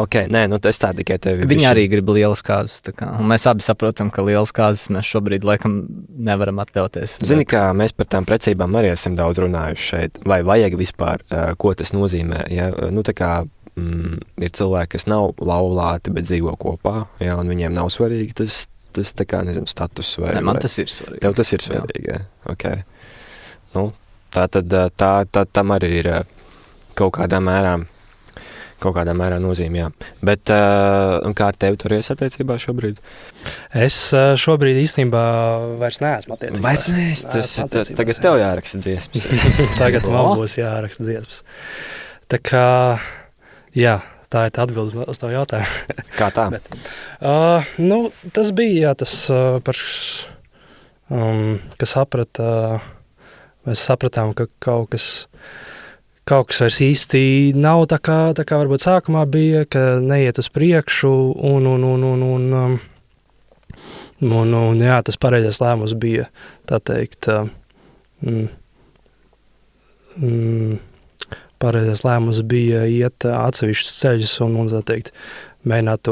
Ok, es tā tikai tevi. Viņi arī grib lielas kāzas. Un mēs abi saprotam, ka lielas kāzas mēs šobrīd laikam nevaram atļauties. Zini, kā mēs par tām precībām arī esam daudz runājuši šeit. Vai vajag vispār, ko tas nozīmē? Ja? Ir cilvēki, kas nav laulāti, bet dzīvo kopā, ja? Un viņiem nav svarīgi tas tā kā, nezinu, status vai... Man tas ir svarīgi. Tev tas ir svarīgi, jā. Ok. Tā tam arī ir kaut kādā mērā nozīme, jā. Bet kā ar tevi tur ies attiecībā šobrīd? Es šobrīd īstenībā vairs neesmu attiecībās. Vairs neesmu? Tagad tev jāraksta dziesmas. Tagad man būs jāraksta dziesmas. Tā kā, jā, tā ir tā atbildes uz tavu jautājumu. Kā tā? Bet, tas bija, jā, tas kas saprata... Mēs sapratām, ka kaut kas vairs īsti nav tā kā varbūt sākumā bija, ka neiet uz priekšu, un jā, tas pareizais lēmums bija, tā teikt, pareizais lēmums bija iet atsevišķus ceļus un tā teikt, mēģināt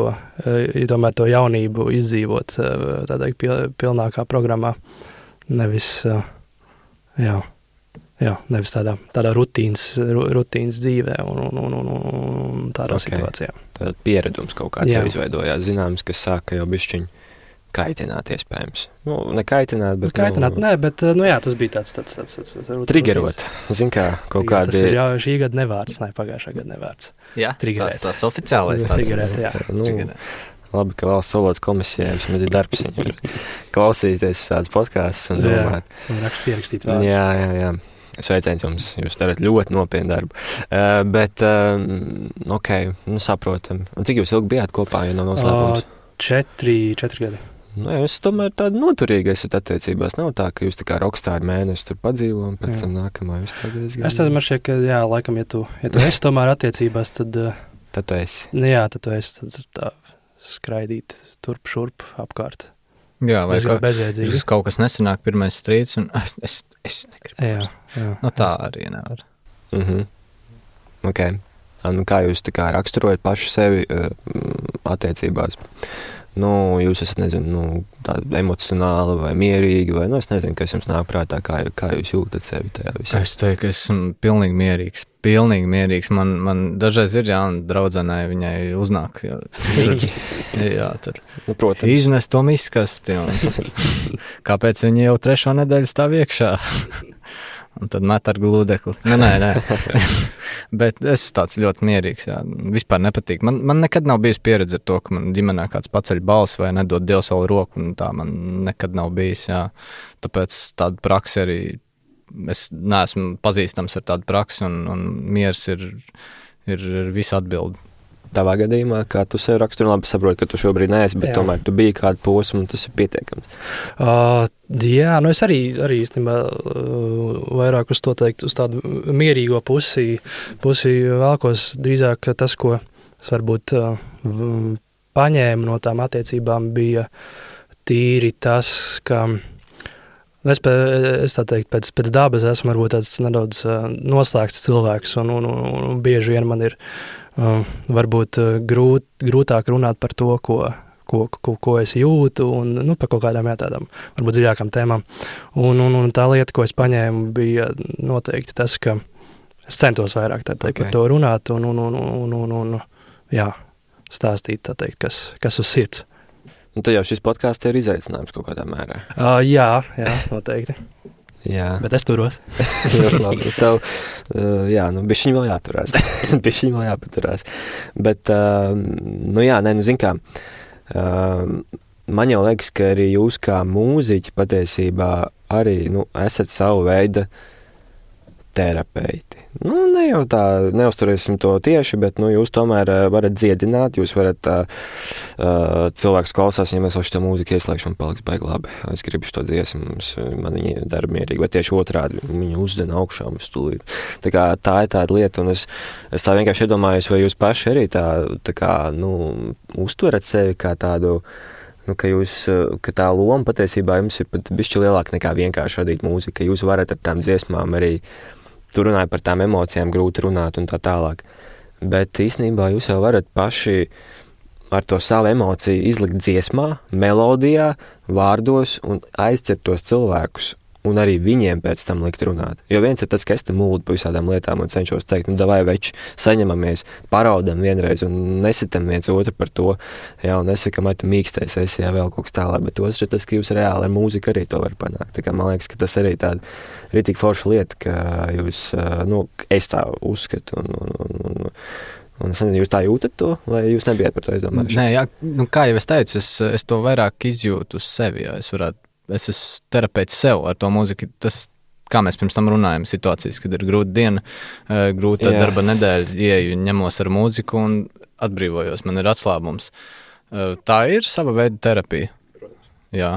tomēr to jaunību izdzīvot, tā teikt, pilnākā programmā, nevis... Jā, nevis tādā rutīnas dzīvē un tādā situācijā. Tātad pieredums kaut kāds jau izveidojās, zināms, kas sāka jau bišķiņ kaitināt iespējams. Ne kaitināt, bet... bet tas bija tāds triggerot. Zin kā, kaut kādi... Tas ir jau šī gada nevārds, pagājušā gada nevārds. Jā, triggerēt. Tas oficiālais tāds. Triggerēt, jā. Triggerēt. Labi, ka valsts valodas komisijai vismaz ir darbs viņam klausīties tādas podkāstus un domāt. Un pierakstīt vārdus. Jā. Sveiciens jums, jūs darat ļoti nopietnu darbu. Bet, ok, saprotam. Un cik jūs ilgi bijāt kopā, ja nav noslēpums? 4 gadi. Jūs tomēr tādi noturīgi esat attiecībās. Nav tā, ka jūs tā kā rockstāri mēneši tur padzīvo un pēc tam nākamā jūs tā diezgan... Es man šķiet, ka jā, laikam, ja tu esi tomēr attiecībās, tad... Tad tu esi. Jā, tad tu esi tā... skraidīt turp šurp apkārt. Jā, vai kaut kas nesanāk pirmais strīds, un es negribu. Jā. Tā arī nevar. Ok. Un kā jūs tā kā raksturojat pašu sevi attiecībās? jūs esat, nezinu, tādi emocionāli vai mierīgi, vai, es nezinu, kas jums nāk prātā, kā jūs jūtat sevi tajā visā? Es teiktu, ka esmu pilnīgi mierīgs. Man dažreiz ir draudzenei, viņai uznāk. Jā, tur. Protams. Iznest to miskasti. Kāpēc viņi jau 3. nedēļu stāv iekšā? Un tad met ar glūdekli. Nē. Bet es tāds ļoti mierīgs, jā. Vispār nepatīk. Man nekad nav bijis pieredze ar to, ka man ģimenē kāds paceļ balsi vai nedod dievsalu roku, un tā man nekad nav bijis, jā. Tāpēc tāda praksa arī, es neesmu pazīstams ar tādu praksi, un miers ir visa atbildi. Tavā gadījumā, kā tu sev raksturi, labi saproti, ka tu šobrīd neesi, bet tomēr tu biji kādu posmu, un tas ir pietiekams. Jā, es arī īstenībā vairāk uz to teikt, uz tādu mierīgo pusi vēlkos drīzāk tas, ko es varbūt paņēmu no tām attiecībām, bija tīri tas, ka es tā teikt, pēc dabas esmu varbūt tāds nedaudz noslēgts cilvēks, un bieži vien man ir varbūt grūtāk runāt par to, ko es jūtu, un par kaut kādām tādām varbūt dziļākām tēmām. Un tā lieta, ko es paņēmu, bija noteikti tas, ka es centos vairāk par to runāt un stāstīt, tā teikt, kas uz sirds. Tad jau šis podcasts ir izaicinājums kaut kādā mērā. Jā, noteikti. Jā. Bet es turos. Labi, tev, bišķiņ vēl jāturās. Bišķiņ vēl jāpaturās. Bet, zin kā, man jau liekas, ka arī jūs kā mūziķi patiesībā arī, esat savu veidu terapeiti. Ne jau tā, neuzturēsim to tieši, bet, jūs tomēr varat dziedināt, jūs varat, cilvēks klausās, ja mēs vēl šitā mūzika ieslēgšu, man paliks baigi labi. Es gribu šito dziesmu, man viņa dara mierīgi, vai tieši otrādi, viņa uzdena augšā un stulīt. Tā kā tā ir tāda lieta, un es tā vienkārši iedomājos, vai jūs paši arī tā kā, uztverat sevi kā tādu, ka tā loma patiesībā jums ir pat bišķi lielāka nekā vienkārši radīt mūziku, ka jūs varat ar tām dziesmām arī tu runāji par tām emocijām, grūti runāt un tā tālāk. Bet īstenībā jūs jau varat paši ar to savu emociju izlikt dziesmā, melodijā, vārdos un aizcert tos cilvēkus un arī viņiem pēc tam likt runāt. Jo viens ir tas, ka es te mūdu pa visādām lietām un cenšos teikt, davai veči, saņemamies, paraudam vienreiz un nesitam viens otru par to, un nesakam, tu mīkstais esi, vēl kaut kas tālāk, bet otrs ir tas, ka jūs reāli ar mūziku arī to var panākt. Tā kā man liekas, ka tas arī tāda ritīgi forša lieta, ka jūs, es tā uzskatu un es nezinu, jūs tā jūtat to, vai jūs nebijat par to izdomājuši? Nē, jā, kā jau es teicu, es to vairāk izjūtu uz sevi, es esmu terapeits sev ar to mūziku. Tas, kā mēs pirms tam runājam, situācijas, kad ir grūta diena, grūta darba nedēļa, ieju, ņemos ar mūziku un atbrīvojos, man ir atslābums. Tā ir sava veida terapija. Jā.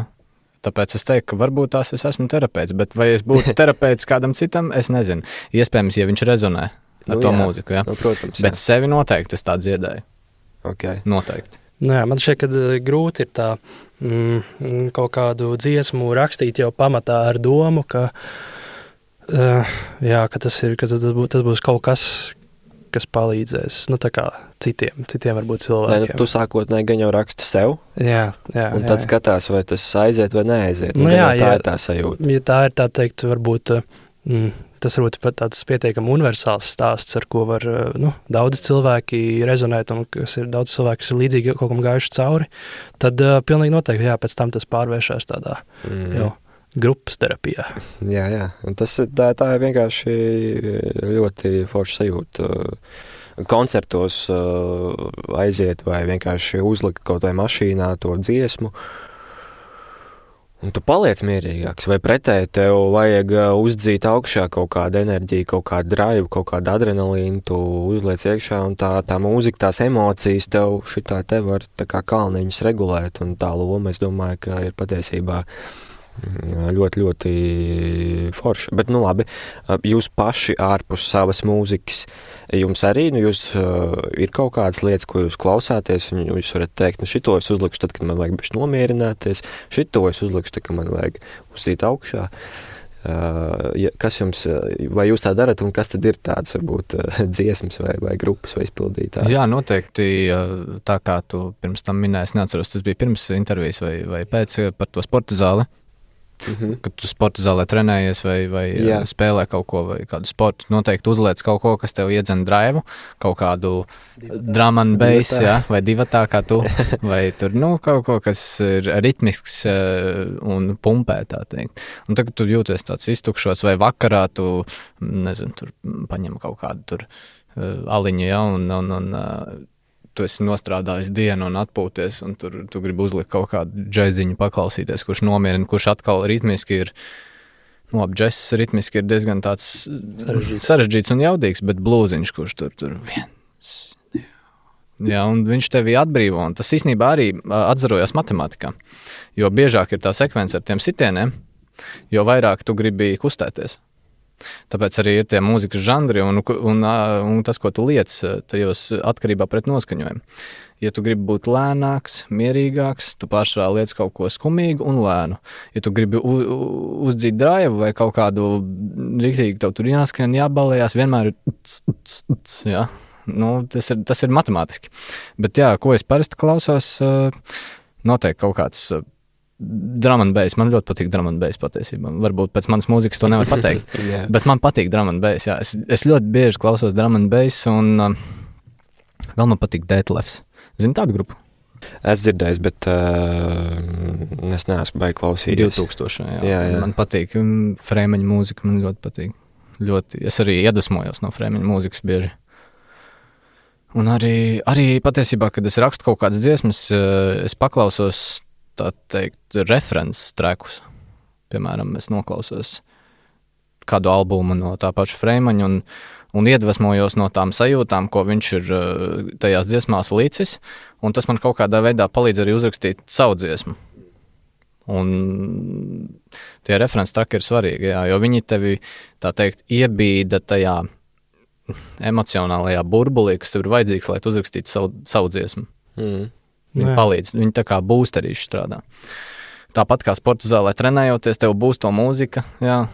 Tāpēc es teiktu, ka varbūt tās es esmu terapeits, bet vai es būtu terapeits kādam citam, es nezinu. Iespējams, ja viņš rezonē ar to mūziku, jā. Protams, bet sevi noteikti es tā dziedēju. Okay. Noteikti. Man šķiet, ka grūti ir tā kaut kādu dziesmu rakstīt jau pamatā ar domu, ka tas būs kaut kas, kas palīdzēs, tā kā citiem varbūt cilvēkiem. Tu sākotnēji gan jau raksti sev, un tad skatās, vai tas aiziet vai neaiziet. Tā ir tā sajūta. Ja tā ir tā teikt, varbūt tas varbūt pat tāds pietiekami universāls stāsts, ar ko var daudz cilvēki rezonēt, un kas ir daudz cilvēki, kas ir līdzīgi kaut kam gājuši cauri, tad pilnīgi noteikti, pēc tam tas pārvēršās tādā grupas terapijā. Jā, un tā ir vienkārši ļoti forša sajūta. Koncertos aiziet vai vienkārši uzlikt kaut vai mašīnā to dziesmu, un tu paliec mierīgāks, vai pretēji tev vajag uzdzīt augšā kaut kādu enerģiju, kaut kādu drive, kaut kādu adrenalīnu, tu uzliec iekšā, un tā mūzika, tās emocijas tev šitā te var tā kā kalniņas regulēt, un tā loma, es domāju, ka ir patiesībā ļoti, ļoti forša. Bet, labi, jūs paši ārpus savas mūzikas, jums arī, ir kaut kādas lietas, ko jūs klausāties, un jūs varat teikt, šito es uzlikšu tad, kad man vajag bišķi nomierināties, šito es uzlikšu tad, kad man vajag uzsīt augšā. Kas jums, vai jūs tā darat, un kas tad ir tāds, varbūt, dziesmas vai grupas vai izpildītāji? Jā, noteikti, tā kā tu pirms tam minēji, neatceros, tas bija pirms intervijas vai pēc par to sporta zāli. Kad tu sporta zālē trenējies vai spēlē kaut ko vai kādu sportu, noteikti uzliec kaut ko, kas tev iedzen draivu, kaut kādu drum and bass, vai divatā kā tu, vai tur, kaut ko, kas ir ritmisks un pumpē, tā teikt. Un tagad tu jūties tāds iztukšots, vai vakarā tu, nezinu, tur paņem kaut kādu tur aliņu, un tu esi nostrādājis dienu un atpūties, un tur tu gribi uzlikt kaut kādu džeziņu paklausīties, kurš nomierina, kurš atkal ritmiski ir, džess ritmiski ir diezgan tāds sarežģīts un jaudīgs, bet blūziņš, kurš tur viens. Jā, un viņš tevi atbrīvo, un tas īstenībā arī atzarojās matemātikā, jo biežāk ir tā sekvence ar tiem sitieniem, jo vairāk tu gribi kustēties. Tāpēc arī ir tie mūzikas žanri un tas, ko tu liec tajos atkarībā pret noskaņojumu. Ja tu gribi būt lēnāks, mierīgāks, tu pārsvarā liec kaut ko skumīgu un lēnu. Ja tu gribi uzdzīt draivu vai kaut kādu riktīgi, tev tur jāskrien, jābalējās, vienmēr ir tas ir matemātiski. Bet jā, ko es parasti klausos, noteikti kaut kāds drum and bass. Man ļoti patīk drum and bass patiesībā. Varbūt pēc manas mūzikas to nevar pateikt, bet man patīk drum and bass. Jā. Es ļoti bieži klausos drum and bass, un vēl man patīk Detlefs. Zini tādu grupu? Es dzirdēju, bet es neesmu baigi klausījies. 2000, jā. Man patīk Frēmeņa mūzika, man ļoti patīk. Es arī iedvesmojos no Frēmeņa mūzikas bieži. Un arī patiesībā, kad es rakstu kaut kādas dziesmas, es paklausos tā teikt, references trekus. Piemēram, es noklausos kādu albumu no tā paša Frēmeņa un iedvesmojos no tām sajūtām, ko viņš ir tajās dziesmās licis, un tas man kaut kādā veidā palīdz arī uzrakstīt savu dziesmu. Un tie references treki ir svarīgi, jā, jo viņi tevi, tā teikt, iebīda tajā emocionālajā burbulī, kas tev ir vajadzīgs, lai tu uzrakstītu savu dziesmu. Viņi palīdz, viņi tā kā boosterīši strādā. Tāpat kā sporta zālē trenējoties, tev būs to mūzika, jā.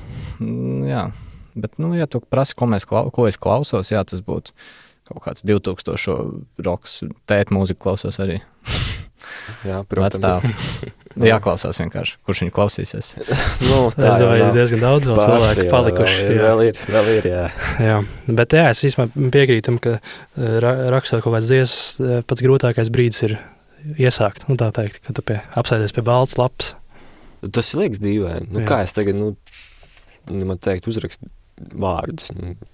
Bet, ja tu prasi, ko es klausos, jā, tas būtu kaut kāds 2000 roks, tēt mūziku klausos arī. Jā, protams. Jāklausās vienkārši, kurš viņu klausīsies. Tā ir diezgan daudz vēl cilvēku palikuši. Vēl ir, jā. Jā, bet es īstenībā piekrītam, ka rakstot kaut kāds dziesmas, pats grūtākais brīdis ir iesākt, tā teikt, ka tu apsēdies pie balts lapas. Tas liekas dīvaini. Kā es tagad, man teikt, uzrakstu vārdus?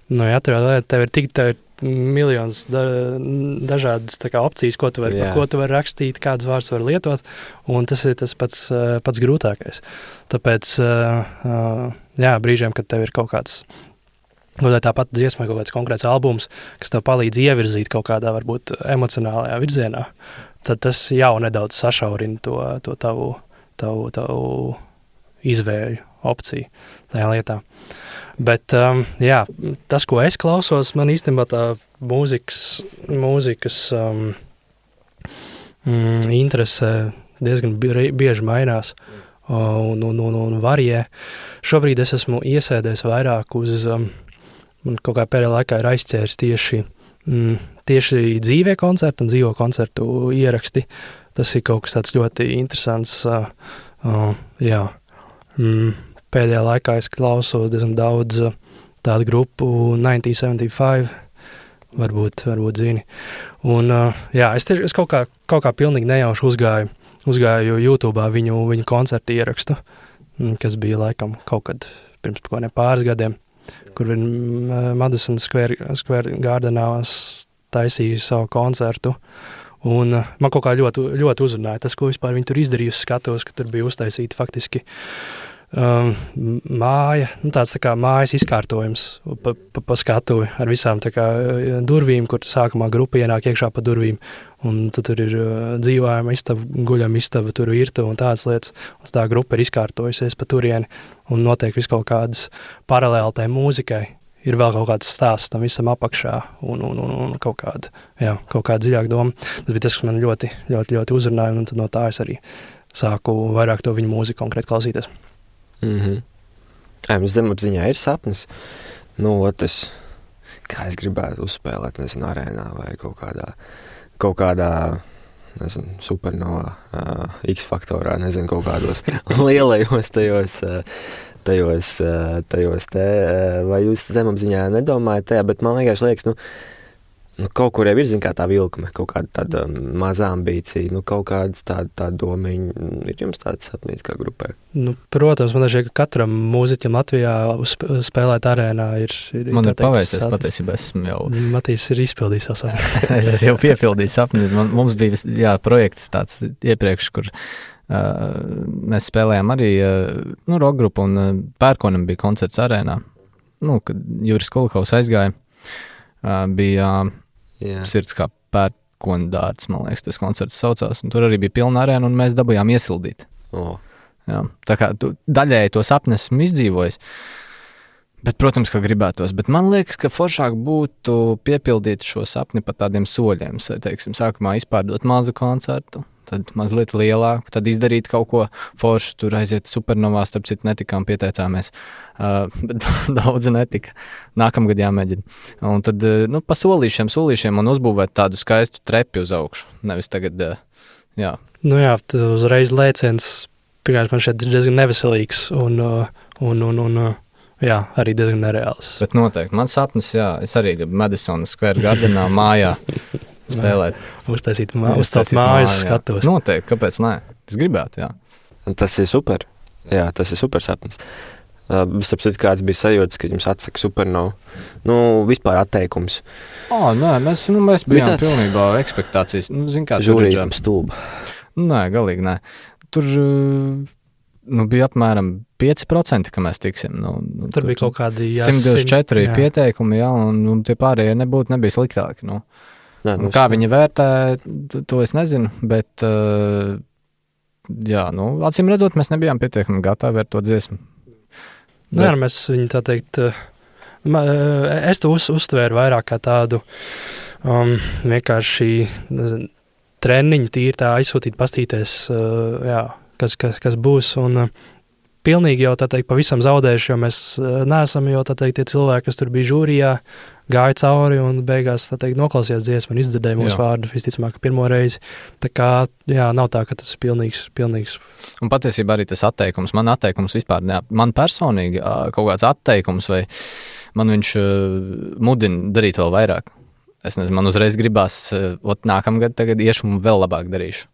Tev ir miljons dažādas opcijas, ko tu vari rakstīt, kādas vārdus var lietot, un tas ir tas pats grūtākais. Tāpēc, brīžiem, kad tev ir kaut kāds, tāpat dziesmai kaut kāds konkrēts albums, kas tev palīdz ievirzīt kaut kādā, varbūt, emocionālajā virzienā, tad tas jau nedaudz sašaurina to tavu izvēļu opciju tajā lietā. Bet, tas, ko es klausos, man īstenībā tā mūzikas interese diezgan bieži mainās un varijē. Šobrīd es esmu iesēdies vairāk uz, man kaut kā pēdējā laikā ir aizķēris tieši dzīvie koncerti un dzīvo koncertu ieraksti. Tas ir kaut kas tāds ļoti interesants, pēdējā laikā es klausos diezgan daudz tādu grupu 1975, varbūt zini. Un, es kaut kā pilnīgi nejauši uzgāju YouTube'ā viņu koncertu ierakstu, kas bija laikam kaut kad pirms pāris gadiem, kur viņi Madison Square Gardenā taisīja savu koncertu. Un man kaut kā ļoti, ļoti uzrunāja tas, ko vispār viņi tur izdarījusi, skatos, ka tur bija uztaisīta faktiski māja, tāds tā kā mājas izkārtojums pa skatuvi ar visām tā kā durvīm, kur sākumā grupa ienāk iekšā pa durvīm, un tad tur ir dzīvojama istaba, guļama istaba, tur virtuve un tādas lietas, un tā grupa ir izkārtojusies pa turieni, un notiek vis kaut kādas paralēli tai mūzikai, ir vēl kaut kāds stāsts tam visam apakšā, un kaut kāda dziļāka doma. Tas bija tas, kas man ļoti, ļoti, ļoti uzrunāja, un tad no tā es arī sāku vairāk to viņu mūziku konkrēti klausīties. Mums zemapziņā ir sapnis, kā es gribētu uzspēlēt, nezinu, arēnā vai kaut kādā nezinu, supernovā, X-faktorā, nezinu, kaut kādos lielajos tajos vai jūs zemapziņā nedomājat tajā, bet man liekas, kaut kur jau ir, zin, kā tā vilkme, kaut kāda tāda maza ambīcija, kaut kādas tāda domiņa, ir jums tāds sapnīts kā grupai? Protams, man liekas, ka katram mūziķim Latvijā spēlēt arēnā ir man ir paveicies, patiesībā esmu jau... Matīs ir izpildījis savu sapni. Es jau piepildīju sapni. Mums bija projekts tāds iepriekš, kur mēs spēlējām arī rock grupu un Pērkonam bija koncerts arēnā. Kad Juris Kulikaus aizgāja, bija Sirds kā Pērkona dārds, man liekas, tas koncerts saucās, un tur arī bija pilna arēna, un mēs dabujām iesildīt. Jā, tā kā daļēji to sapni esmu izdzīvojis, bet, protams, ka gribētos, bet man liekas, ka foršāk būtu piepildīt šo sapni pa tādiem soļiem, teiksim, sākumā izpārdot mazu koncertu, tad mazliet lielāku, tad izdarīt kaut ko foršu, tur aiziet supernovā, starp citu netikām, pieteicāmies, bet daudz netika. Nākamgad jāmēģina. Un tad, pa solīšiem un uzbūvēt tādu skaistu trepi uz augšu, nevis tagad, jā. Tu uzreiz lēciens, pirmkārt, man šeit ir diezgan neveselīgs un jā, arī diezgan nereāls. Bet noteikti, man sapnis, jā, es arī gribu Madison Square Gardenā mājā spēlēt. Uztaisīt mājas skatos. Noteikti, kāpēc nē? Es gribētu, jā. Tas ir super. Jā, tas ir super sapnis. Starp citu, kāds bija sajūtas, kad jums atsaka supernovu? Vispār atteikums. Nē, mēs bijām pilnībā ekspektācijas. Žūrījām stulba. Nē, galīgi nē. Tur bija apmēram 5%, ka mēs tiksim. Tur bija kaut kādi 124 pieteikumi, jā, un tie pārējie nebija sliktāki, kā viņi vērtē, to es nezinu, bet, jā, acīm redzot, mēs nebijām pietiekami gatavi ar to dziesmu. Mēs viņu tā teikt, es to uztvēru vairāk kā tādu vienkārši treniņu, tīri tā aizsūtīt pastīties, jā, kas būs, un pilnīgi jau, tā teikt, pavisam zaudējuši, jo mēs neesam jau, tā teikt, tie cilvēki, kas tur bija žūrijā, gāja cauri un beigās, tā teikt, noklausījās dziesmu un izdzirdēja mūsu vārdu, visticamāk, pirmo reizi. Tā kā, jā, nav tā, ka tas ir pilnīgs. Un patiesībā arī tas atteikums, man atteikums vispār, man personīgi kaut kāds atteikums, vai man viņš mudina darīt vēl vairāk. Es nezinu, man uzreiz gribās, nākamgad tagad iešu un vēl labāk darīšu.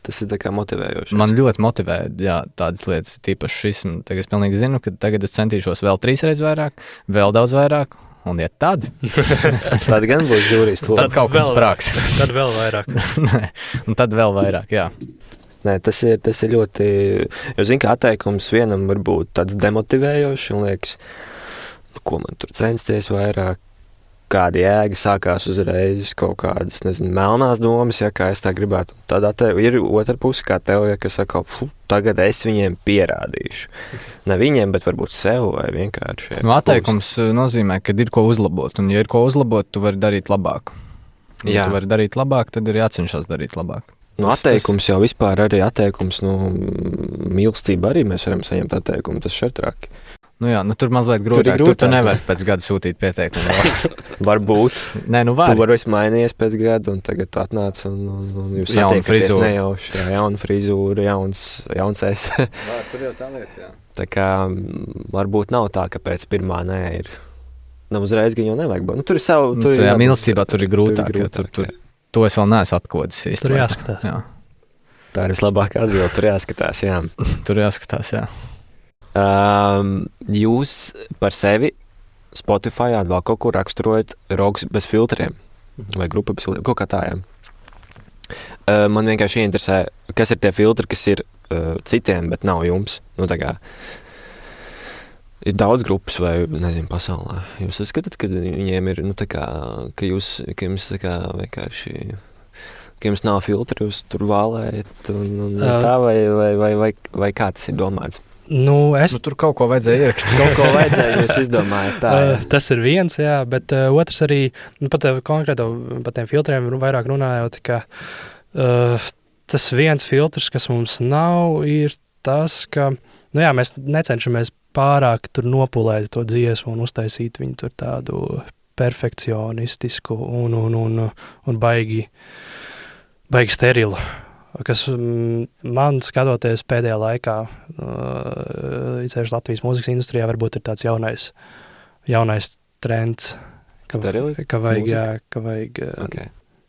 Tas ir tā kā motivējoši. Man ļoti motivē, jā, tādas lietas, tīpaši šis, un tagad es pilnīgi zinu, ka tagad es centīšos vēl 3 reizes vairāk, vēl daudz vairāk, un ja tad. Tad gan būs žūrijas. Tad kaut kas sprāks. Tad vēl vairāk. Un tad vēl vairāk, jā. Nē, tas ir ļoti, jo zinu, ka atteikums vienam var būt tāds demotivējošs, un liekas, ko man tur censties vairāk, kāda jēga sākās uzreiz kaut kādas, nezinu, melnās domas, ja kā es tā gribētu. Tad ir otra puse, kā tev, ja kas saka, tagad es viņiem pierādīšu. Ne viņiem, bet varbūt sev vai vienkārši. Atteikums nozīmē, ka ir ko uzlabot, un ja ir ko uzlabot, tu vari darīt labāk. Ja tu vari darīt labāk, tad ir jācenšas darīt labāk. Atteikums jau vispār arī atteikums, mīlestība arī mēs varam saņemt atteikumu, tas šertrāki. Tur mazliet grūtāk. Tur tu nevari pēc gada sūtīt pieteikumu. Varbūt. Nē, var. Tu vari mainījies pēc gada, un tagad tu atnāc, un jūs satiekaties nejauši. Jauna frizūra, jauns es. Tur jau tā lieta, jā. Tā kā varbūt nav tā, ka pēc pirmā nē ir. Uzreiz gan jau nevajag būt. Tur ir savu... Jā, mīlestībā tur ir grūtāk. To es vēl neesmu atkodis. Tur jāskatās. Jā. Tā ir vislabākā atbilde. Tur jāskatās, jā. Tur jāskatās, jā. Jūs par sevi Spotify vēl kaut ko raksturojat roks bez filtriem vai grupa bez filtriem, kaut kā tā, jā. Man vienkārši interesē, kas ir tie filtri, kas ir citiem, bet nav jums. Tā kā ir daudz grupas vai, nezinu, pasaulē. Jūs uzskatāt, ka viņiem ir, tā kā, ka jums tā kā vienkārši, ka jums nav filtri, jūs tur vālējat un tā, vai kā tas ir domāts? Tur kaut ko vajadzēja ierakstīt. Kaut ko vajadzēja, jūs izdomājat tā. Tas ir viens, jā, bet otrs arī, pat konkrēto par tiem filtriem vairāk runājot, ka tas viens filtrs, kas mums nav, ir tas, ka mēs necenšamies pārāk tur nopulēt to dziesmu un uztaisīt viņu tur tādu perfekcionistisku un baigi sterilu, kas man skatoties pēdējā laikā, īpaši Latvijas mūzikas industrijā, varbūt ir tāds jaunais trends, ka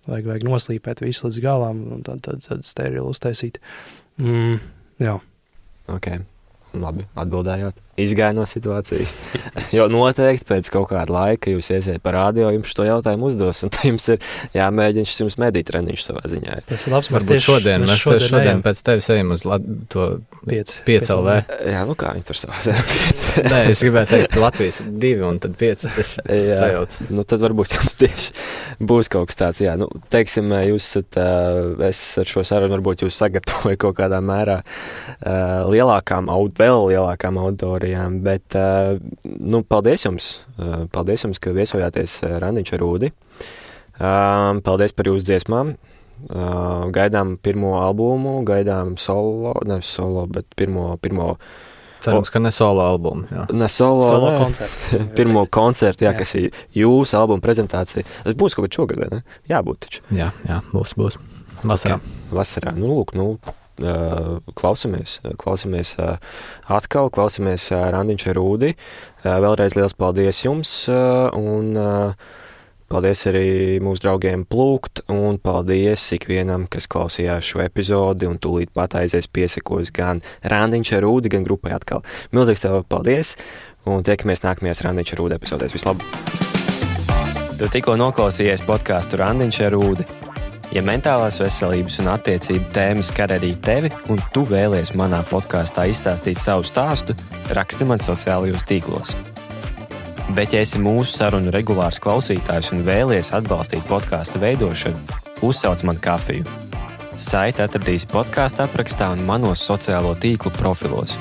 vajag noslīpēt visu līdz galām un tad sterilu uztaisīt. Jā. Ok, labi, atbildējāt. Izgāja no situācijas. Jo noteikti pēc kaut kāda laika jūs iesiet par radio, jums šo jautājumu uzdos, un jums ir jāmēģina šis jums medīt treniņš savā ziņā. Tas ir labs, varbūt šodien pēc tevis ejam uz to 5 LV. Jā, kā viņi tur savā 5. Nē, es gribētu teikt Latvijas 2 un tad 5, tas sajauc. Tad varbūt jums tieši būs kaut kas tāds, teiksim, jūs esat, es ar šo sarunu varbūt jūs sagatavoju kaut kādā mērā vēl lielākām auditorijām, bet, paldies jums, ka viesojāties Randiņš ar Rūdi. Paldies par jūsu dziesmām. Gaidām pirmo albumu, gaidām nevis solo, bet pirmo cerams, ka ne solo albumu. Jā. Ne solo koncertu. Pirmo koncertu, kas ir jūsu albuma prezentācija. Tas būs kaut kad šogad, vai ne? Jābūt taču. Jā, būs. Vasarā. Vasarā. Klausamies atkal, klausamies Randiņš ar Rūdi. Vēlreiz liels paldies jums, un paldies arī mūsu draugiem Plūkt, un paldies ikvienam, kas klausījās šo epizodi, un tūlīt pat aizies piesakos gan Randiņš ar Rūdi, gan grupai atkal. Milzīgs tev paldies, un tiekamies nākamajās Randiņš ar Rūdi epizodēs. Vislabāk! Tu tikko noklausījies podcastu Randiņš ar Rūdi. Ja mentālās veselības un attiecību tēmas skar arī tevi, un tu vēlies manā podkāstā izstāstīt savu stāstu, raksti man sociālajos tīklos. Bet, ja esi mūsu sarunu regulārs klausītājs un vēlies atbalstīt podkāsta veidošanu, uzsauc man kafiju. Saiti atradīs podkāsta aprakstā un manos sociālo tīklu profilos.